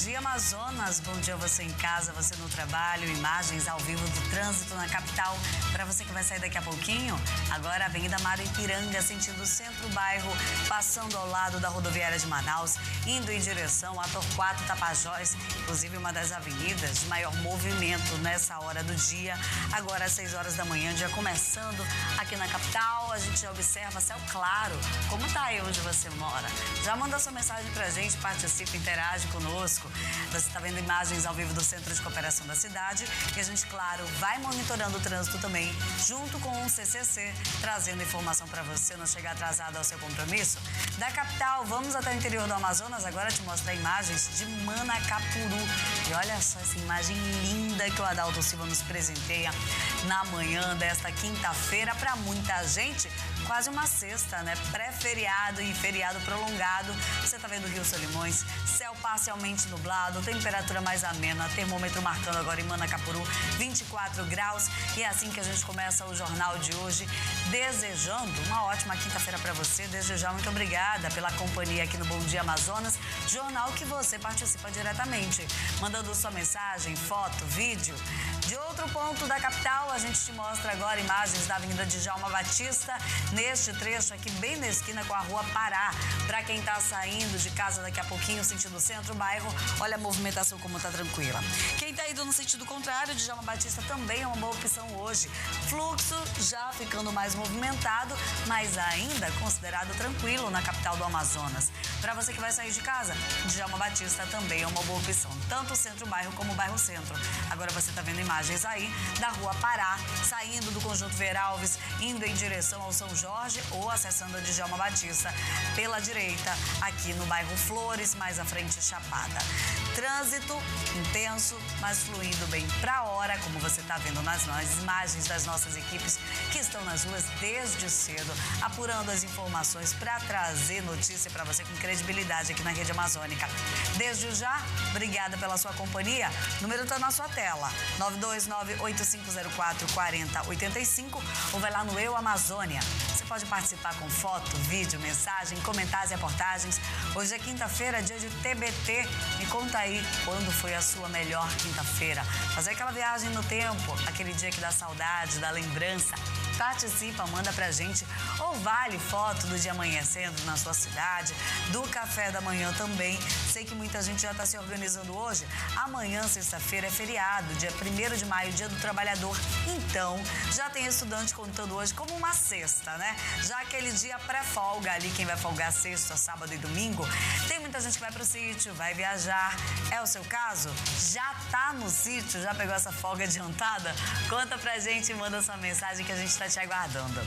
Dia Amazonas, bom dia você em casa, você no trabalho, imagens ao vivo do trânsito na capital. Para você que vai sair daqui a pouquinho, agora a Avenida Mário Ipiranga, sentido centro-bairro, passando ao lado da rodoviária de Manaus, indo em direção a Torquato Tapajós, inclusive uma das avenidas de maior movimento nessa hora do dia. Agora às 6 horas da manhã, dia começando aqui na capital, a gente observa céu claro. Como tá aí onde você mora? Já manda sua mensagem pra gente, participa, interage conosco. Você está vendo imagens ao vivo do Centro de Cooperação da cidade e a gente, claro, vai monitorando o trânsito também, junto com o CCC, trazendo informação para você não chegar atrasado ao seu compromisso. Da capital, vamos até o interior do Amazonas, agora te mostrar imagens de Manacapuru. E olha só essa imagem linda que o Adalto Silva nos presenteia na manhã desta quinta-feira. Para muita gente, quase uma sexta, né? Pré-feriado e feriado prolongado. Você tá vendo o Rio Solimões, céu parcialmente nublado, temperatura mais amena, termômetro marcando agora em Manacapuru 24 graus. E é assim que a gente começa o jornal de hoje, desejando uma ótima quinta-feira para você. Desde já, muito obrigada pela companhia aqui no Bom Dia Amazonas, jornal que você participa diretamente, mandando sua mensagem, foto, vídeo. De outro ponto da capital, a gente te mostra agora imagens da Avenida Djalma Batista, neste trecho aqui, bem na esquina com a Rua Pará. Para quem está saindo de casa daqui a pouquinho, sentido centro-bairro, olha a movimentação como está tranquila. Quem está indo no sentido contrário, Djalma Batista também é uma boa opção hoje. Fluxo já ficando mais movimentado, mas ainda considerado tranquilo na capital do Amazonas. Para você que vai sair de casa, Djalma Batista também é uma boa opção, tanto o centro-bairro como o bairro centro. Agora você está vendo imagens aí da Rua Pará, saindo do Conjunto Veralves, indo em direção ao São Jorge ou acessando a Djalma Batista pela direita, aqui no bairro Flores, mais à frente Chapada. Trânsito intenso, mas fluindo bem para a hora, como você está vendo nas imagens das nossas equipes que estão nas ruas desde cedo, apurando as informações para trazer notícia para você com credibilidade aqui na Rede Amazônica. Desde já, obrigada pela sua companhia. O número está na sua tela, 929-8504-4085, ou vai lá no Eu Amazônia. Você pode participar com foto, vídeo, mensagem, comentários e reportagens. Hoje é quinta-feira, dia de TBT. Me conta aí quando foi a sua melhor quinta-feira. Fazer aquela viagem no tempo, aquele dia que dá saudade, dá lembrança. Participa, manda pra gente, ou vale foto do dia amanhecendo na sua cidade, do café da manhã também. Sei que muita gente já está se organizando hoje. Amanhã, sexta-feira, é feriado, dia 1º de maio, dia do trabalhador. Então, já tem estudante contando hoje como uma sexta, né? Já aquele dia pré-folga ali, quem vai folgar sexta, sábado e domingo. Tem muita gente que vai pro sítio, vai viajar. É o seu caso? Já tá no sítio? Já pegou essa folga adiantada? Conta pra gente e manda sua mensagem que a gente está te aguardando.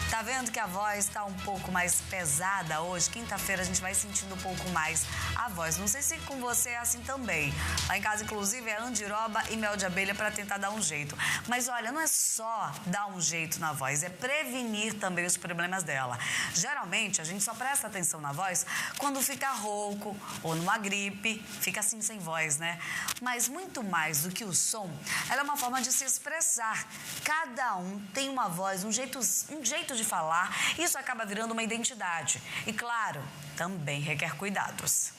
Tá vendo que a voz tá um pouco mais pesada hoje? Quinta-feira a gente vai sentindo um pouco mais a voz. Não sei se com você é assim também. Lá em casa, inclusive, é andiroba e mel de abelha para tentar dar um jeito. Mas olha, não é só dar um jeito na voz, é prevenir também os problemas dela. Geralmente, a gente só presta atenção na voz quando fica rouco ou numa gripe, fica assim sem voz, né? Mas muito mais do que o som, ela é uma forma de se expressar. Cada um tem uma voz, um jeito de falar, isso acaba virando uma identidade. E claro, também requer cuidados.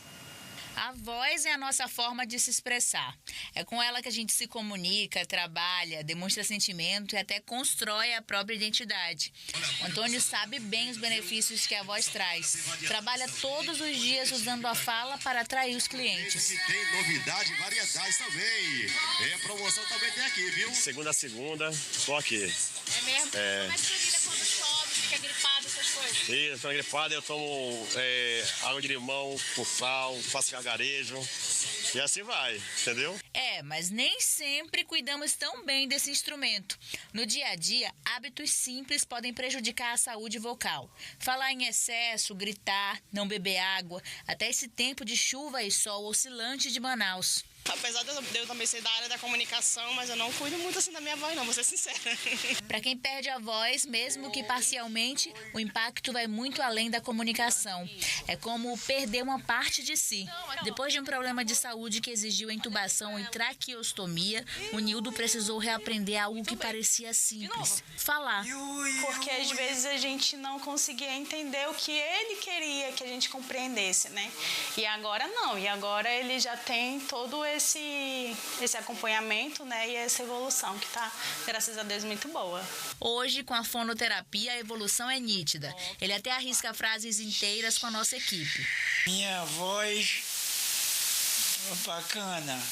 A voz é a nossa forma de se expressar. É com ela que a gente se comunica, trabalha, demonstra sentimento e até constrói a própria identidade. O Antônio sabe bem os benefícios que a voz traz. Trabalha todos os dias usando a fala para atrair os clientes. Tem novidade e variedades também. E a promoção também tem aqui, viu? Segunda a segunda, tô aqui. É mesmo? É. Mas você lida quando chove, fica gripado, essas coisas? E tô gripado, eu tomo água de limão com sal, faço gargarejo e assim vai, entendeu? Mas nem sempre cuidamos tão bem desse instrumento. No dia a dia, hábitos simples podem prejudicar a saúde vocal. Falar em excesso, gritar, não beber água, até esse tempo de chuva e sol oscilante de Manaus. Apesar de eu também ser da área da comunicação, mas eu não cuido muito assim da minha voz, não, vou ser sincera. Para quem perde a voz, mesmo que parcialmente, o impacto vai muito além da comunicação. É como perder uma parte de si. Depois de um problema de saúde que exigiu intubação e traqueostomia, o Nildo precisou reaprender algo que parecia simples: falar. Porque às vezes a gente não conseguia entender o que ele queria que a gente compreendesse, né? E agora não, e agora ele já tem todo esse acompanhamento, né? E essa evolução que tá, graças a Deus, muito boa. Hoje, com a fonoterapia, a evolução é nítida. Ele até arrisca frases inteiras com a nossa equipe. Minha voz bacana.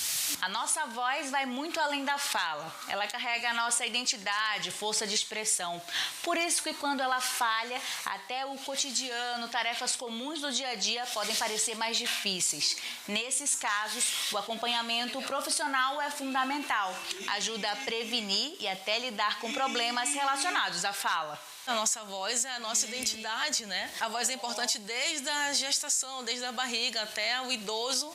A nossa voz vai muito além da fala. Ela carrega a nossa identidade, força de expressão. Por isso que quando ela falha, até o cotidiano, tarefas comuns do dia a dia podem parecer mais difíceis. Nesses casos, o acompanhamento profissional é fundamental. Ajuda a prevenir e até lidar com problemas relacionados à fala. A nossa voz é a nossa identidade, né? A voz é importante desde a gestação, desde a barriga até o idoso,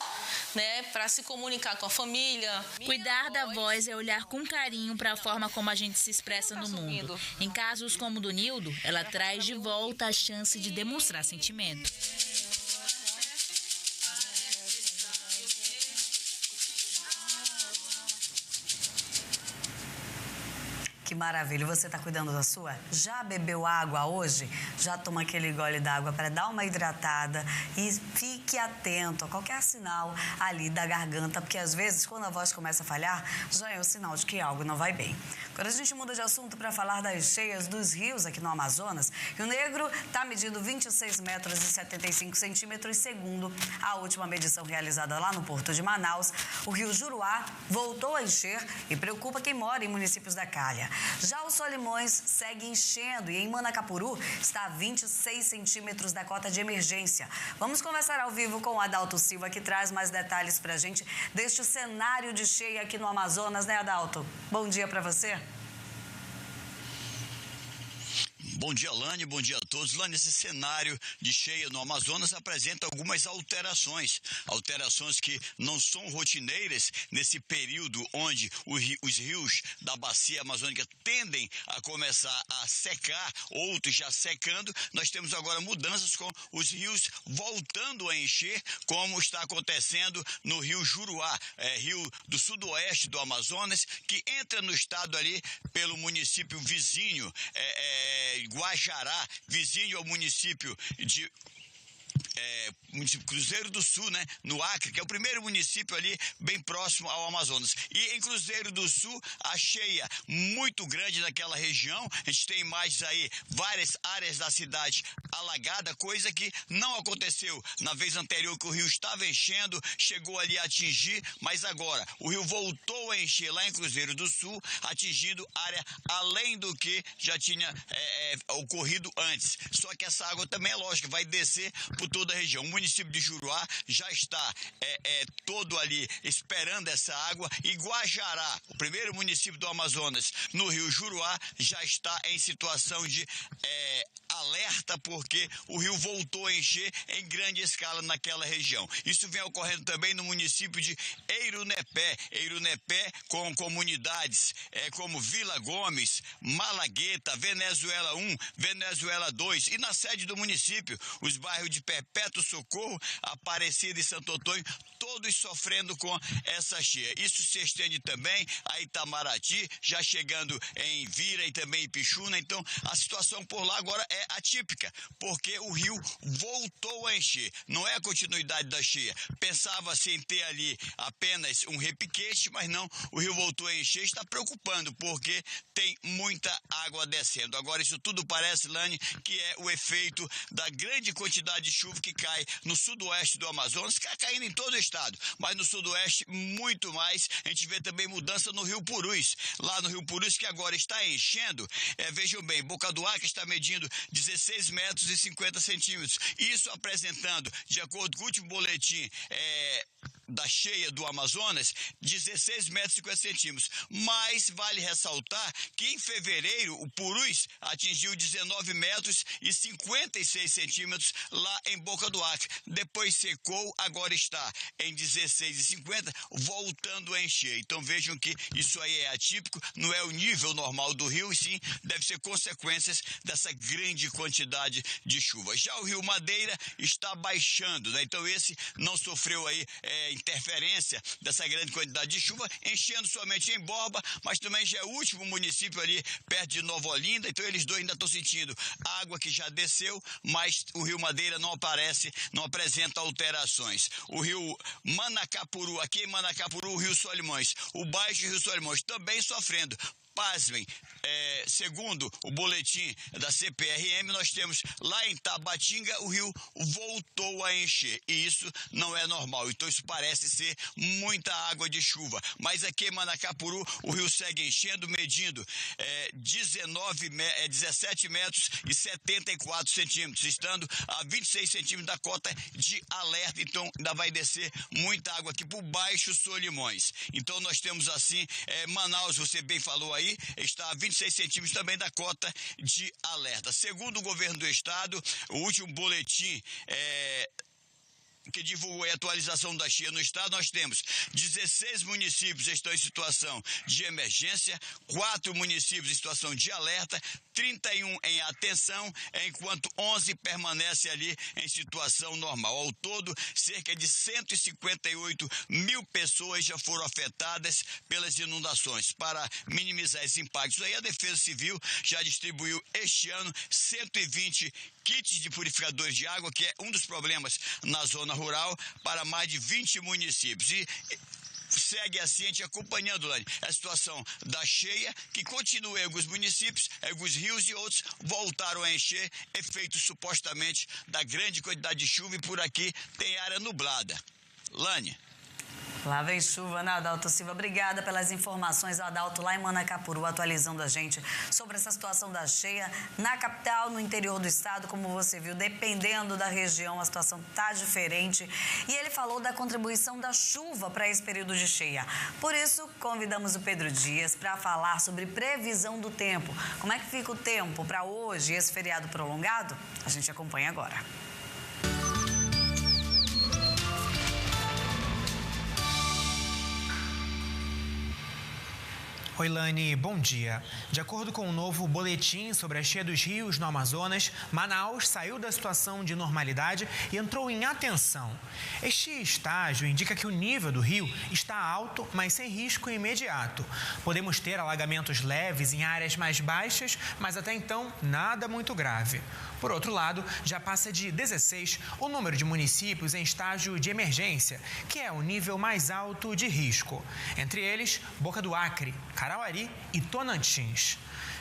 né? Para se comunicar com a família. Cuidar da voz é olhar com carinho para a forma como a gente se expressa no mundo. Em casos como o do Nildo, ela traz de volta a chance de demonstrar sentimento. Que maravilha, você está cuidando da sua? Já bebeu água hoje? Já toma aquele gole d'água para dar uma hidratada e fique atento a qualquer sinal ali da garganta, porque às vezes quando a voz começa a falhar, já é um sinal de que algo não vai bem. Agora a gente muda de assunto para falar das cheias dos rios aqui no Amazonas. Rio Negro está medindo 26 metros e 75 centímetros segundo a última medição realizada lá no Porto de Manaus. O rio Juruá voltou a encher e preocupa quem mora em municípios da Calha. Já o Solimões segue enchendo e em Manacapuru está a 26 centímetros da cota de emergência. Vamos conversar ao vivo com o Adalto Silva, que traz mais detalhes para a gente deste cenário de cheia aqui no Amazonas, né, Adalto? Bom dia para você. Bom dia, Lani, bom dia a todos. Lani, esse cenário de cheia no Amazonas apresenta algumas alterações que não são rotineiras nesse período onde os rios da bacia amazônica tendem a começar a secar, outros já secando. Nós temos agora mudanças com os rios voltando a encher, como está acontecendo no rio Juruá, rio do sudoeste do Amazonas, que entra no estado ali pelo município vizinho, Guajará, vizinho ao município de município Cruzeiro do Sul, né, no Acre, que é o primeiro município ali bem próximo ao Amazonas. E em Cruzeiro do Sul, a cheia muito grande naquela região. A gente tem imagens aí, várias áreas da cidade alagada, coisa que não aconteceu na vez anterior, que o rio estava enchendo, chegou ali a atingir, mas agora o rio voltou a encher lá em Cruzeiro do Sul, atingindo área além do que já tinha ocorrido antes. Só que essa água também é lógica, vai descer por toda a região. O município de Juruá já está todo ali esperando essa água, e Guajará, o primeiro município do Amazonas no rio Juruá, já está em situação de alerta, porque o rio voltou a encher em grande escala naquela região. Isso vem ocorrendo também no município de Eirunepé, com comunidades como Vila Gomes, Malagueta, Venezuela 1, Venezuela 2, e na sede do município, os bairros de Perpétuo Socorro, Aparecida e Santo Antônio, todos sofrendo com essa cheia. Isso se estende também a Itamaraty, já chegando em Vira e também em Pixuna. Então, a situação por lá agora é atípica, porque o rio voltou a encher. Não é a continuidade da cheia. Pensava-se em ter ali apenas um repiquete, mas não, o rio voltou a encher. Está preocupando, porque tem muita água descendo. Agora, isso tudo parece, Lani, que é o efeito da grande quantidade de chuva que cai no sudoeste do Amazonas, que está caindo em todo o estado, mas no sudoeste muito mais. A gente vê também mudança no rio Purus, lá no rio Purus, que agora está enchendo. Vejam bem, Boca do Acre está medindo 16 metros e 50 centímetros. Isso apresentando, de acordo com o último boletim da cheia do Amazonas, 16 metros e 50 centímetros. Mas vale ressaltar que em fevereiro o Purus atingiu 19 metros e 56 centímetros lá em Boca do Acre. Depois secou, agora está em 16,50, voltando a encher. Então vejam que isso aí é atípico, não é o nível normal do rio, e sim deve ser consequências dessa grande quantidade de chuva. Já o Rio Madeira está baixando, né? Então esse não sofreu aí interferência dessa grande quantidade de chuva, enchendo somente em Borba, mas também já é o último município ali perto de Nova Olinda, então eles dois ainda estão sentindo água que já desceu, mas o Rio Madeira não apresenta alterações. O Rio Manacapuru, aqui em Manacapuru, o Rio Solimões, o Baixo Rio Solimões também sofrendo. Pasmem, segundo o boletim da CPRM, nós temos lá em Tabatinga, o rio voltou a encher, e isso não é normal, então isso parece ser muita água de chuva, mas aqui em Manacapuru o rio segue enchendo, medindo 17 metros e 74 centímetros, estando a 26 centímetros da cota de alerta, então ainda vai descer muita água aqui por Baixo Solimões. Então nós temos assim, Manaus, você bem falou aí, está a 26 centímetros também da cota de alerta. Segundo o governo do estado, o último boletim que divulgou a atualização da cheia no estado, nós temos 16 municípios estão em situação de emergência, 4 municípios em situação de alerta, 31 em atenção, enquanto 11 permanecem ali em situação normal. Ao todo, cerca de 158 mil pessoas já foram afetadas pelas inundações. Para minimizar esses impactos, aí a Defesa Civil já distribuiu este ano 120 kits de purificadores de água, que é um dos problemas na zona rural, para mais de 20 municípios. E segue assim, a gente acompanhando, Lani, a situação da cheia, que continua em alguns municípios, alguns rios, e outros voltaram a encher, efeito supostamente da grande quantidade de chuva, e por aqui tem área nublada. Lani. Lá vem chuva, né, Adalto Silva? Obrigada pelas informações, Adalto, lá em Manacapuru, atualizando a gente sobre essa situação da cheia na capital, no interior do estado. Como você viu, dependendo da região, a situação está diferente. E ele falou da contribuição da chuva para esse período de cheia. Por isso, convidamos o Pedro Dias para falar sobre previsão do tempo. Como é que fica o tempo para hoje, esse feriado prolongado? A gente acompanha agora. Oi, Lani, bom dia. De acordo com o novo boletim sobre a cheia dos rios no Amazonas, Manaus saiu da situação de normalidade e entrou em atenção. Este estágio indica que o nível do rio está alto, mas sem risco imediato. Podemos ter alagamentos leves em áreas mais baixas, mas até então nada muito grave. Por outro lado, já passa de 16 o número de municípios em estágio de emergência, que é o nível mais alto de risco. Entre eles, Boca do Acre, Carauari e Tonantins.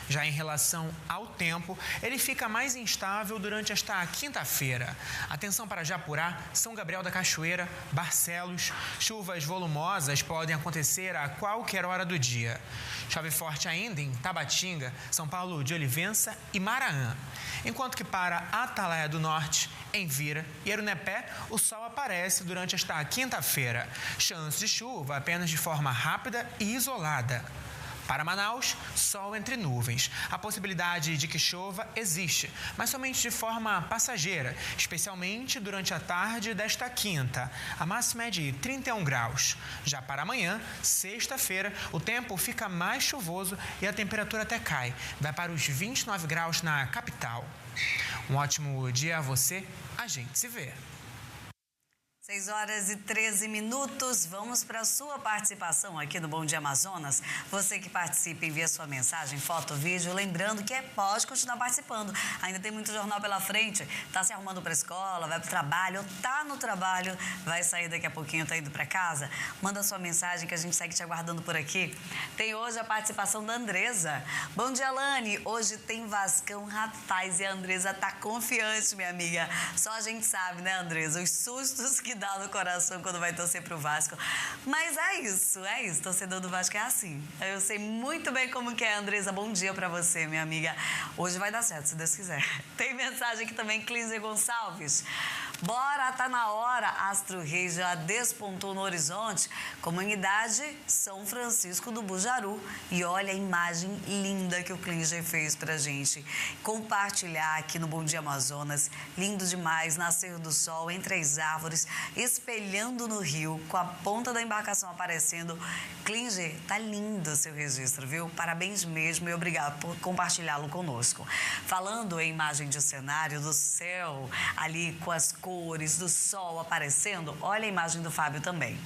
Já em relação ao tempo, ele fica mais instável durante esta quinta-feira. Atenção para Japurá, São Gabriel da Cachoeira, Barcelos. Chuvas volumosas podem acontecer a qualquer hora do dia. Chove forte ainda em Tabatinga, São Paulo de Olivença e Maraã. Enquanto que para Atalaia do Norte, Envira e Erunepé, o sol aparece durante esta quinta-feira. Chance de chuva apenas de forma rápida e isolada. Para Manaus, sol entre nuvens. A possibilidade de que chova existe, mas somente de forma passageira, especialmente durante a tarde desta quinta. A máxima é de 31 graus. Já para amanhã, sexta-feira, o tempo fica mais chuvoso e a temperatura até cai. Vai para os 29 graus na capital. Um ótimo dia a você. A gente se vê. 6h13. Vamos para a sua participação aqui no Bom Dia Amazonas. Você que participa, envia sua mensagem, foto, vídeo. Lembrando que pode continuar participando. Ainda tem muito jornal pela frente. Está se arrumando para a escola, vai para o trabalho, ou está no trabalho, vai sair daqui a pouquinho, está indo para casa. Manda sua mensagem que a gente segue te aguardando por aqui. Tem hoje a participação da Andresa. Bom dia, Lani. Hoje tem Vascão, rapaz, e a Andresa tá confiante, minha amiga. Só a gente sabe, né, Andresa? Os sustos que dá no coração quando vai torcer pro Vasco. Mas é isso. Torcedor do Vasco é assim. Eu sei muito bem como que é, Andresa. Bom dia pra você, minha amiga. Hoje vai dar certo, se Deus quiser. Tem mensagem aqui também, Clísia Gonçalves. Bora, tá na hora. Astro Rei já despontou no horizonte. Comunidade São Francisco do Bujaru. E olha a imagem linda que o Klinger fez pra gente. Compartilhar aqui no Bom Dia Amazonas. Lindo demais, nascer do sol entre as árvores, espelhando no rio, com a ponta da embarcação aparecendo. Klinger, tá lindo o seu registro, viu? Parabéns mesmo e obrigado por compartilhá-lo conosco. Falando em imagem de cenário, do céu, ali com as cores, do sol aparecendo, olha a imagem do Fábio também.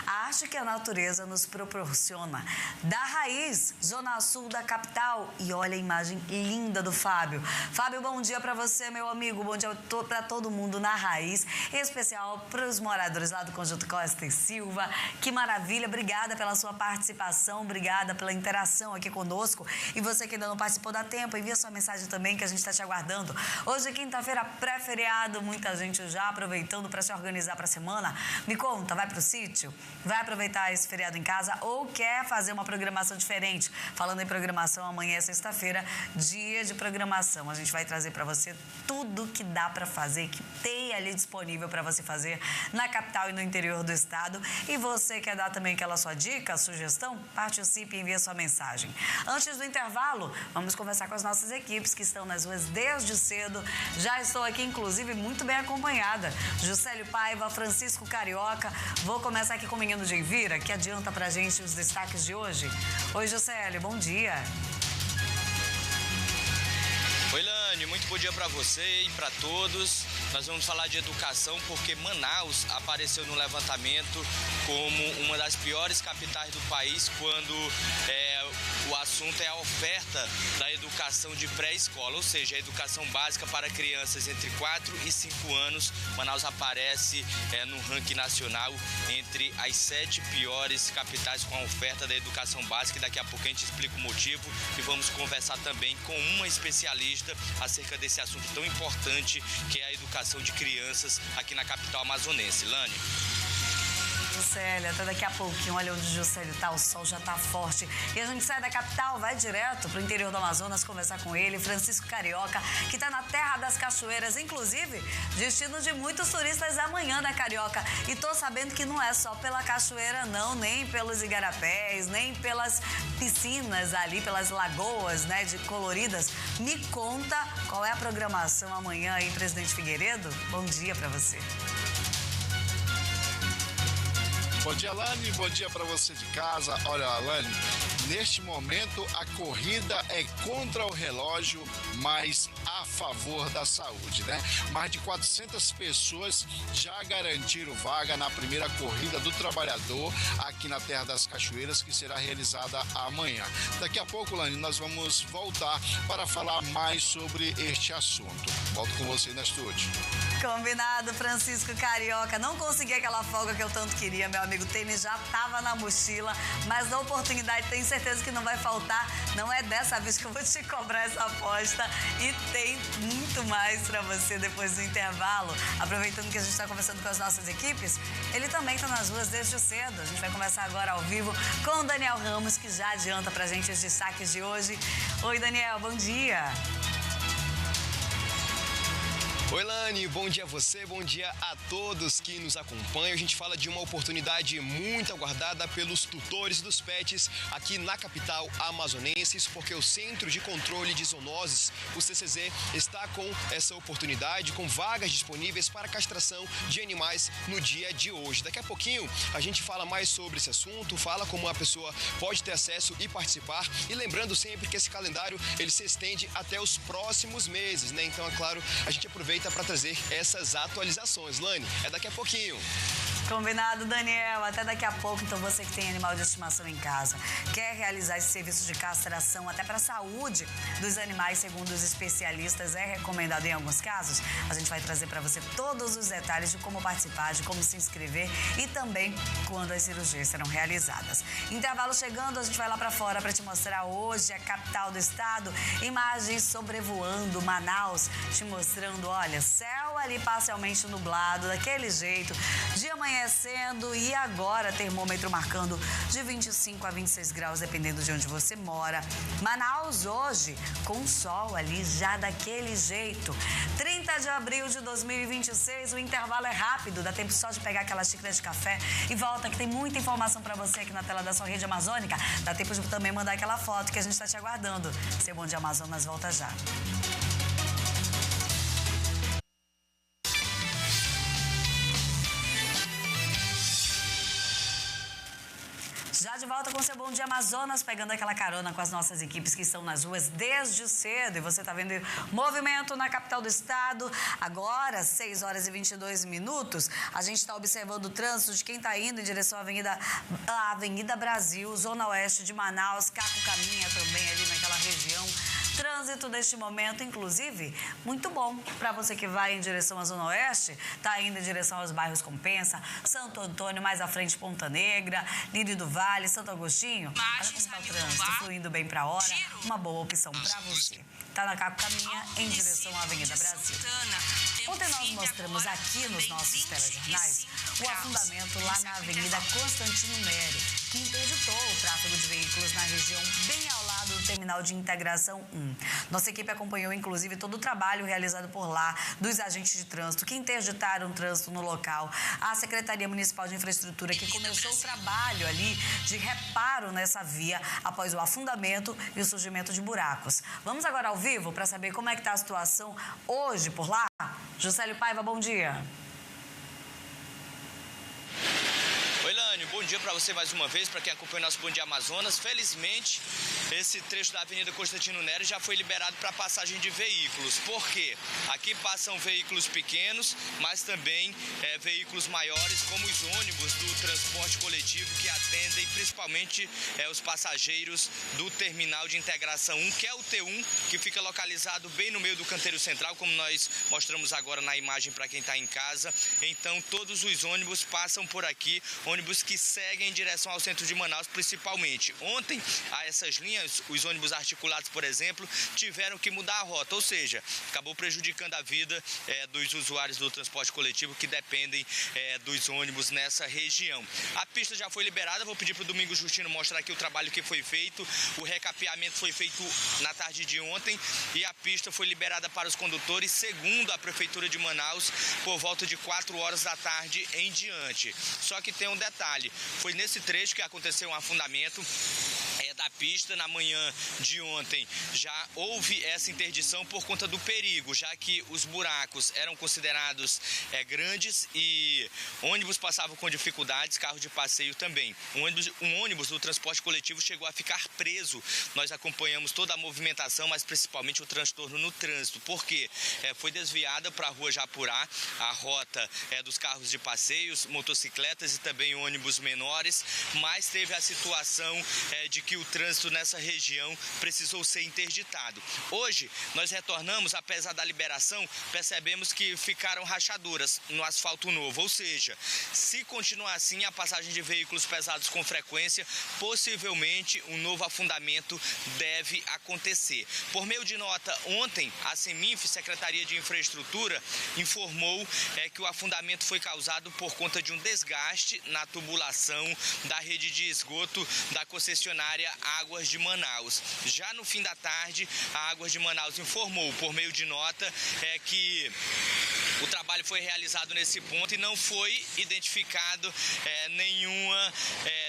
A arte que a natureza nos proporciona. Da raiz, zona sul da capital. E olha a imagem linda do Fábio. Fábio, bom dia para você, meu amigo. Bom dia para todo mundo na raiz. Em especial para os moradores lá do Conjunto Costa e Silva. Que maravilha. Obrigada pela sua participação. Obrigada pela interação aqui conosco. E você que ainda não participou, dá tempo. Envia sua mensagem também, que a gente está te aguardando. Hoje é quinta-feira, pré-feriado. Muita gente já aproveitando para se organizar para a semana. Me conta, vai para o sítio? Vai aproveitar esse feriado em casa ou quer fazer uma programação diferente? Falando em programação, amanhã é sexta-feira, dia de programação. A gente vai trazer para você tudo que dá para fazer, que tem ali disponível para você fazer na capital e no interior do estado. E você quer dar também aquela sua dica, sugestão? Participe e envie sua mensagem. Antes do intervalo, vamos conversar com as nossas equipes que estão nas ruas desde cedo. Já estou aqui, inclusive, muito bem acompanhada. Juscelio Paiva, Francisco Carioca. Vou começar aqui com o menino de Envira, que adianta pra gente os destaques de hoje. Oi, Juscelio, bom dia. Oi, Lani, muito bom dia para você e para todos. Nós vamos falar de educação porque Manaus apareceu no levantamento como uma das piores capitais do país quando o assunto é a oferta da educação de pré-escola, ou seja, a educação básica para crianças entre 4 e 5 anos. Manaus aparece no ranking nacional entre as 7 piores capitais com a oferta da educação básica e daqui a pouco a gente explica o motivo e vamos conversar também com uma especialista acerca desse assunto tão importante que é a educação de crianças aqui na capital amazonense. Lani. Juscelio, até daqui a pouquinho, olha onde o Juscelio tá, o sol já tá forte. E a gente sai da capital, vai direto pro interior do Amazonas conversar com ele, Francisco Carioca, que tá na terra das cachoeiras, inclusive destino de muitos turistas amanhã, né, Carioca? E tô sabendo que não é só pela cachoeira não, nem pelos igarapés, nem pelas piscinas ali, pelas lagoas, né, de coloridas. Me conta qual é a programação amanhã aí, Presidente Figueiredo? Bom dia pra você. Bom dia, Lani. Bom dia para você de casa. Olha, Lani, neste momento a corrida é contra o relógio, mas a favor da saúde, né? Mais de 400 pessoas já garantiram vaga na primeira corrida do trabalhador aqui na Terra das Cachoeiras, que será realizada amanhã. Daqui a pouco, Lani, nós vamos voltar para falar mais sobre este assunto. Volto com você no estúdio. Combinado, Francisco Carioca. Não consegui aquela folga que eu tanto queria, meu amigo. O tênis já estava na mochila, mas na oportunidade tenho certeza que não vai faltar. Não é dessa vez que eu vou te cobrar essa aposta. E tem muito mais para você depois do intervalo. Aproveitando que a gente está conversando com as nossas equipes, ele também está nas ruas desde cedo. A gente vai começar agora ao vivo com o Daniel Ramos, que já adianta pra gente os destaques de hoje. Oi, Daniel, bom dia. Oi, Lani, bom dia a você, bom dia a todos que nos acompanham. A gente fala de uma oportunidade muito aguardada pelos tutores dos pets aqui na capital amazonense, isso porque o Centro de Controle de Zoonoses, o CCZ, está com essa oportunidade, com vagas disponíveis para castração de animais no dia de hoje. Daqui a pouquinho a gente fala mais sobre esse assunto, fala como a pessoa pode ter acesso e participar. E lembrando sempre que esse calendário ele se estende até os próximos meses, né? Então, é claro, a gente aproveita para trazer essas atualizações. Lani, é daqui a pouquinho. Combinado, Daniel. Até daqui a pouco. Então, você que tem animal de estimação em casa, quer realizar esse serviço de castração até para a saúde dos animais, segundo os especialistas, é recomendado em alguns casos. A gente vai trazer para você todos os detalhes de como participar, de como se inscrever e também quando as cirurgias serão realizadas. Intervalo chegando, a gente vai lá para fora para te mostrar hoje a capital do estado, imagens sobrevoando Manaus, te mostrando, olha, céu ali parcialmente nublado, daquele jeito. Dia amanhece amanhecendo e agora termômetro marcando de 25 a 26 graus, dependendo de onde você mora. Manaus hoje com sol ali já daquele jeito. 30 de abril de 2026, o intervalo é rápido, dá tempo só de pegar aquela xícara de café e volta que tem muita informação para você aqui na tela da sua rede amazônica. Dá tempo de também mandar aquela foto que a gente está te aguardando. Seu Bom Dia Amazonas volta já. Já de volta com seu Bom Dia Amazonas, pegando aquela carona com as nossas equipes que estão nas ruas desde cedo. E você está vendo movimento na capital do estado. Agora, 6 horas e 22 minutos, a gente está observando o trânsito de quem está indo em direção à Avenida Brasil, Zona Oeste de Manaus. Caco caminha também ali naquela região. Trânsito neste momento, inclusive, muito bom para você que vai em direção à Zona Oeste, está indo em direção aos bairros Compensa, Santo Antônio, mais à frente Ponta Negra, Lírio do Vale, Santo Agostinho. Olha como está o trânsito, fluindo bem para a hora, uma boa opção para você. Está na Caco Caminha em direção à Avenida Brasil. Ontem nós mostramos aqui nos nossos telejornais o afundamento lá na Avenida Constantino Neri, que interditou o tráfego de veículos na região bem ao lado do terminal de integração 1. Nossa equipe acompanhou, inclusive, todo o trabalho realizado por lá dos agentes de trânsito que interditaram o trânsito no local. A Secretaria Municipal de Infraestrutura, que começou o trabalho ali de reparo nessa via após o afundamento e o surgimento de buracos. Vamos agora ao vivo para saber como é que está a situação hoje por lá. Juscelio Paiva, bom dia. Oi, Lânio, bom dia para você mais uma vez, para quem acompanha o nosso Bom Dia Amazonas. Felizmente, esse trecho da Avenida Constantino Neri já foi liberado para passagem de veículos. Por quê? Aqui passam veículos pequenos, mas também veículos maiores, como os ônibus do transporte coletivo, que atendem principalmente os passageiros do terminal de integração 1, que é o T1, que fica localizado bem no meio do canteiro central, como nós mostramos agora na imagem para quem está em casa. Então, todos os ônibus passam por aqui, ônibus que seguem em direção ao centro de Manaus, principalmente. Ontem, a essas linhas, os ônibus articulados, por exemplo, tiveram que mudar a rota, ou seja, acabou prejudicando a vida dos usuários do transporte coletivo que dependem dos ônibus nessa região. A pista já foi liberada, vou pedir para o Domingos Justino mostrar aqui o trabalho que foi feito. O recapeamento foi feito na tarde de ontem e a pista foi liberada para os condutores, segundo a Prefeitura de Manaus, por volta de 4 horas da tarde em diante. Só que tem um detalhe, foi nesse trecho que aconteceu um afundamento da pista. Na manhã de ontem já houve essa interdição por conta do perigo, já que os buracos eram considerados grandes e ônibus passavam com dificuldades, carro de passeio também. Um ônibus do transporte coletivo chegou a ficar preso. Nós acompanhamos toda a movimentação, mas principalmente o transtorno no trânsito, porque foi desviada para a Rua Japurá, a rota dos carros de passeios, motocicletas e também ônibus menores, mas teve a situação de que o trânsito nessa região precisou ser interditado. Hoje, nós retornamos, apesar da liberação, percebemos que ficaram rachaduras no asfalto novo, ou seja, se continuar assim, a passagem de veículos pesados com frequência, possivelmente um novo afundamento deve acontecer. Por meio de nota, ontem, a Seminf, Secretaria de Infraestrutura, informou que o afundamento foi causado por conta de um desgaste na tubulação da rede de esgoto da concessionária Águas de Manaus. Já no fim da tarde, a Águas de Manaus informou por meio de nota que o trabalho foi realizado nesse ponto e não foi identificado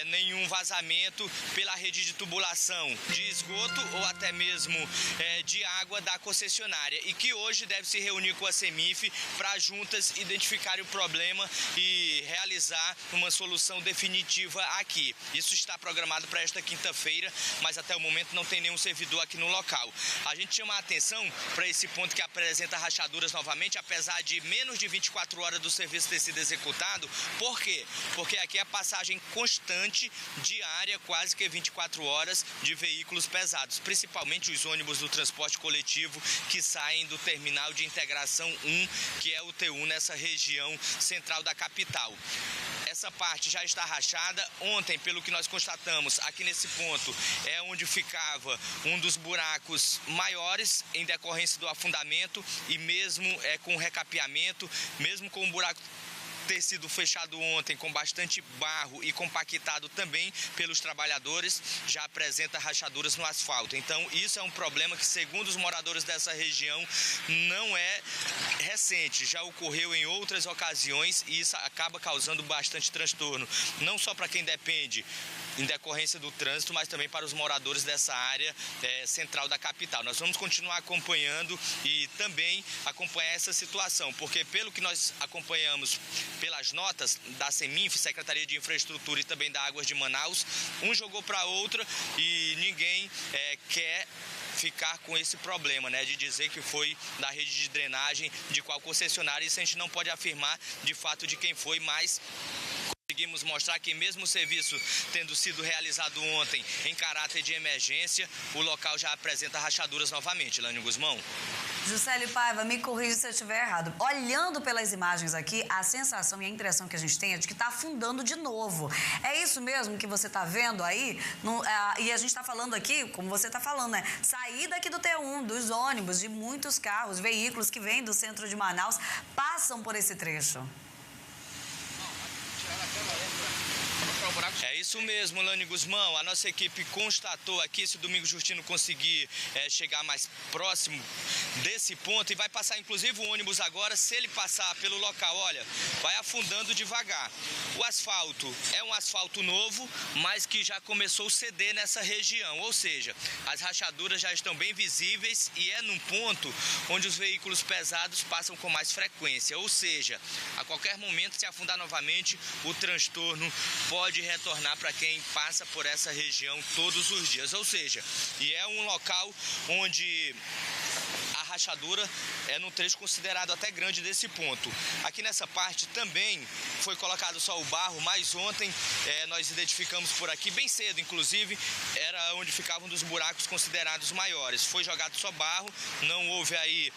nenhum vazamento pela rede de tubulação de esgoto ou até mesmo de água da concessionária, e que hoje deve se reunir com a Semif para juntas identificarem o problema e realizar uma solução definitiva aqui. Isso está programado para esta quinta-feira, mas até o momento não tem nenhum servidor aqui no local. A gente chama a atenção para esse ponto que apresenta rachaduras novamente, apesar de menos de 24 horas do serviço ter sido executado. Por quê? Porque aqui é a passagem constante, diária, quase que 24 horas, de veículos pesados, principalmente os ônibus do transporte coletivo que saem do terminal de integração 1, que é o T1 nessa região central da capital. Essa parte já está rachada. Ontem, pelo que nós constatamos, aqui nesse ponto é onde ficava um dos buracos maiores em decorrência do afundamento, e mesmo com o recapeamento, mesmo com o buraco ter sido fechado ontem com bastante barro e compactado também pelos trabalhadores, já apresenta rachaduras no asfalto. Então, isso é um problema que, segundo os moradores dessa região, não é recente, já ocorreu em outras ocasiões e isso acaba causando bastante transtorno, não só para quem depende em decorrência do trânsito, mas também para os moradores dessa área central da capital. Nós vamos continuar acompanhando e também acompanhar essa situação, porque pelo que nós acompanhamos pelas notas da Seminf, Secretaria de Infraestrutura e também da Águas de Manaus, um jogou para outra e ninguém quer ficar com esse problema, né, de dizer que foi da rede de drenagem de qual concessionária. Isso a gente não pode afirmar de fato de quem foi, mas conseguimos mostrar que mesmo o serviço tendo sido realizado ontem em caráter de emergência, o local já apresenta rachaduras novamente. Lânio Guzmão. Juscelio Paiva, me corrija se eu estiver errado. Olhando pelas imagens aqui, a sensação e a impressão que a gente tem é de que está afundando de novo. É isso mesmo que você está vendo aí? E a gente está falando aqui, como você está falando, né? Sair daqui do T1, dos ônibus, de muitos carros, veículos que vêm do centro de Manaus, passam por esse trecho. É isso mesmo, Lânio Guzmão. A nossa equipe constatou aqui, se o Domingos Justino conseguir chegar mais próximo desse ponto, e vai passar inclusive o ônibus agora, se ele passar pelo local, olha, vai afundando devagar. O asfalto é um asfalto novo, mas que já começou a ceder nessa região, ou seja, as rachaduras já estão bem visíveis e é num ponto onde os veículos pesados passam com mais frequência, ou seja, a qualquer momento, se afundar novamente, o transtorno pode retornar para quem passa por essa região todos os dias, ou seja, e é um local onde a rachadura é num trecho considerado até grande desse ponto. Aqui nessa parte também foi colocado só o barro, mas ontem nós identificamos por aqui, bem cedo inclusive, era onde ficavam um dos buracos considerados maiores. Foi jogado só barro, não houve aí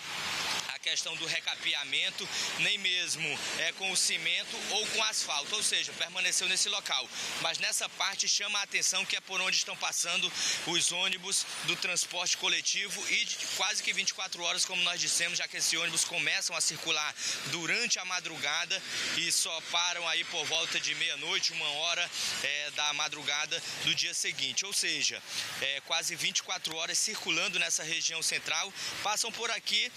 a questão do recapeamento, nem mesmo com o cimento ou com asfalto, ou seja, permaneceu nesse local. Mas nessa parte chama a atenção que é por onde estão passando os ônibus do transporte coletivo e quase que 24 horas, como nós dissemos, já que esses ônibus começam a circular durante a madrugada e só param aí por volta de meia-noite, 1h da madrugada do dia seguinte. Ou seja, quase 24 horas circulando nessa região central, passam por aqui,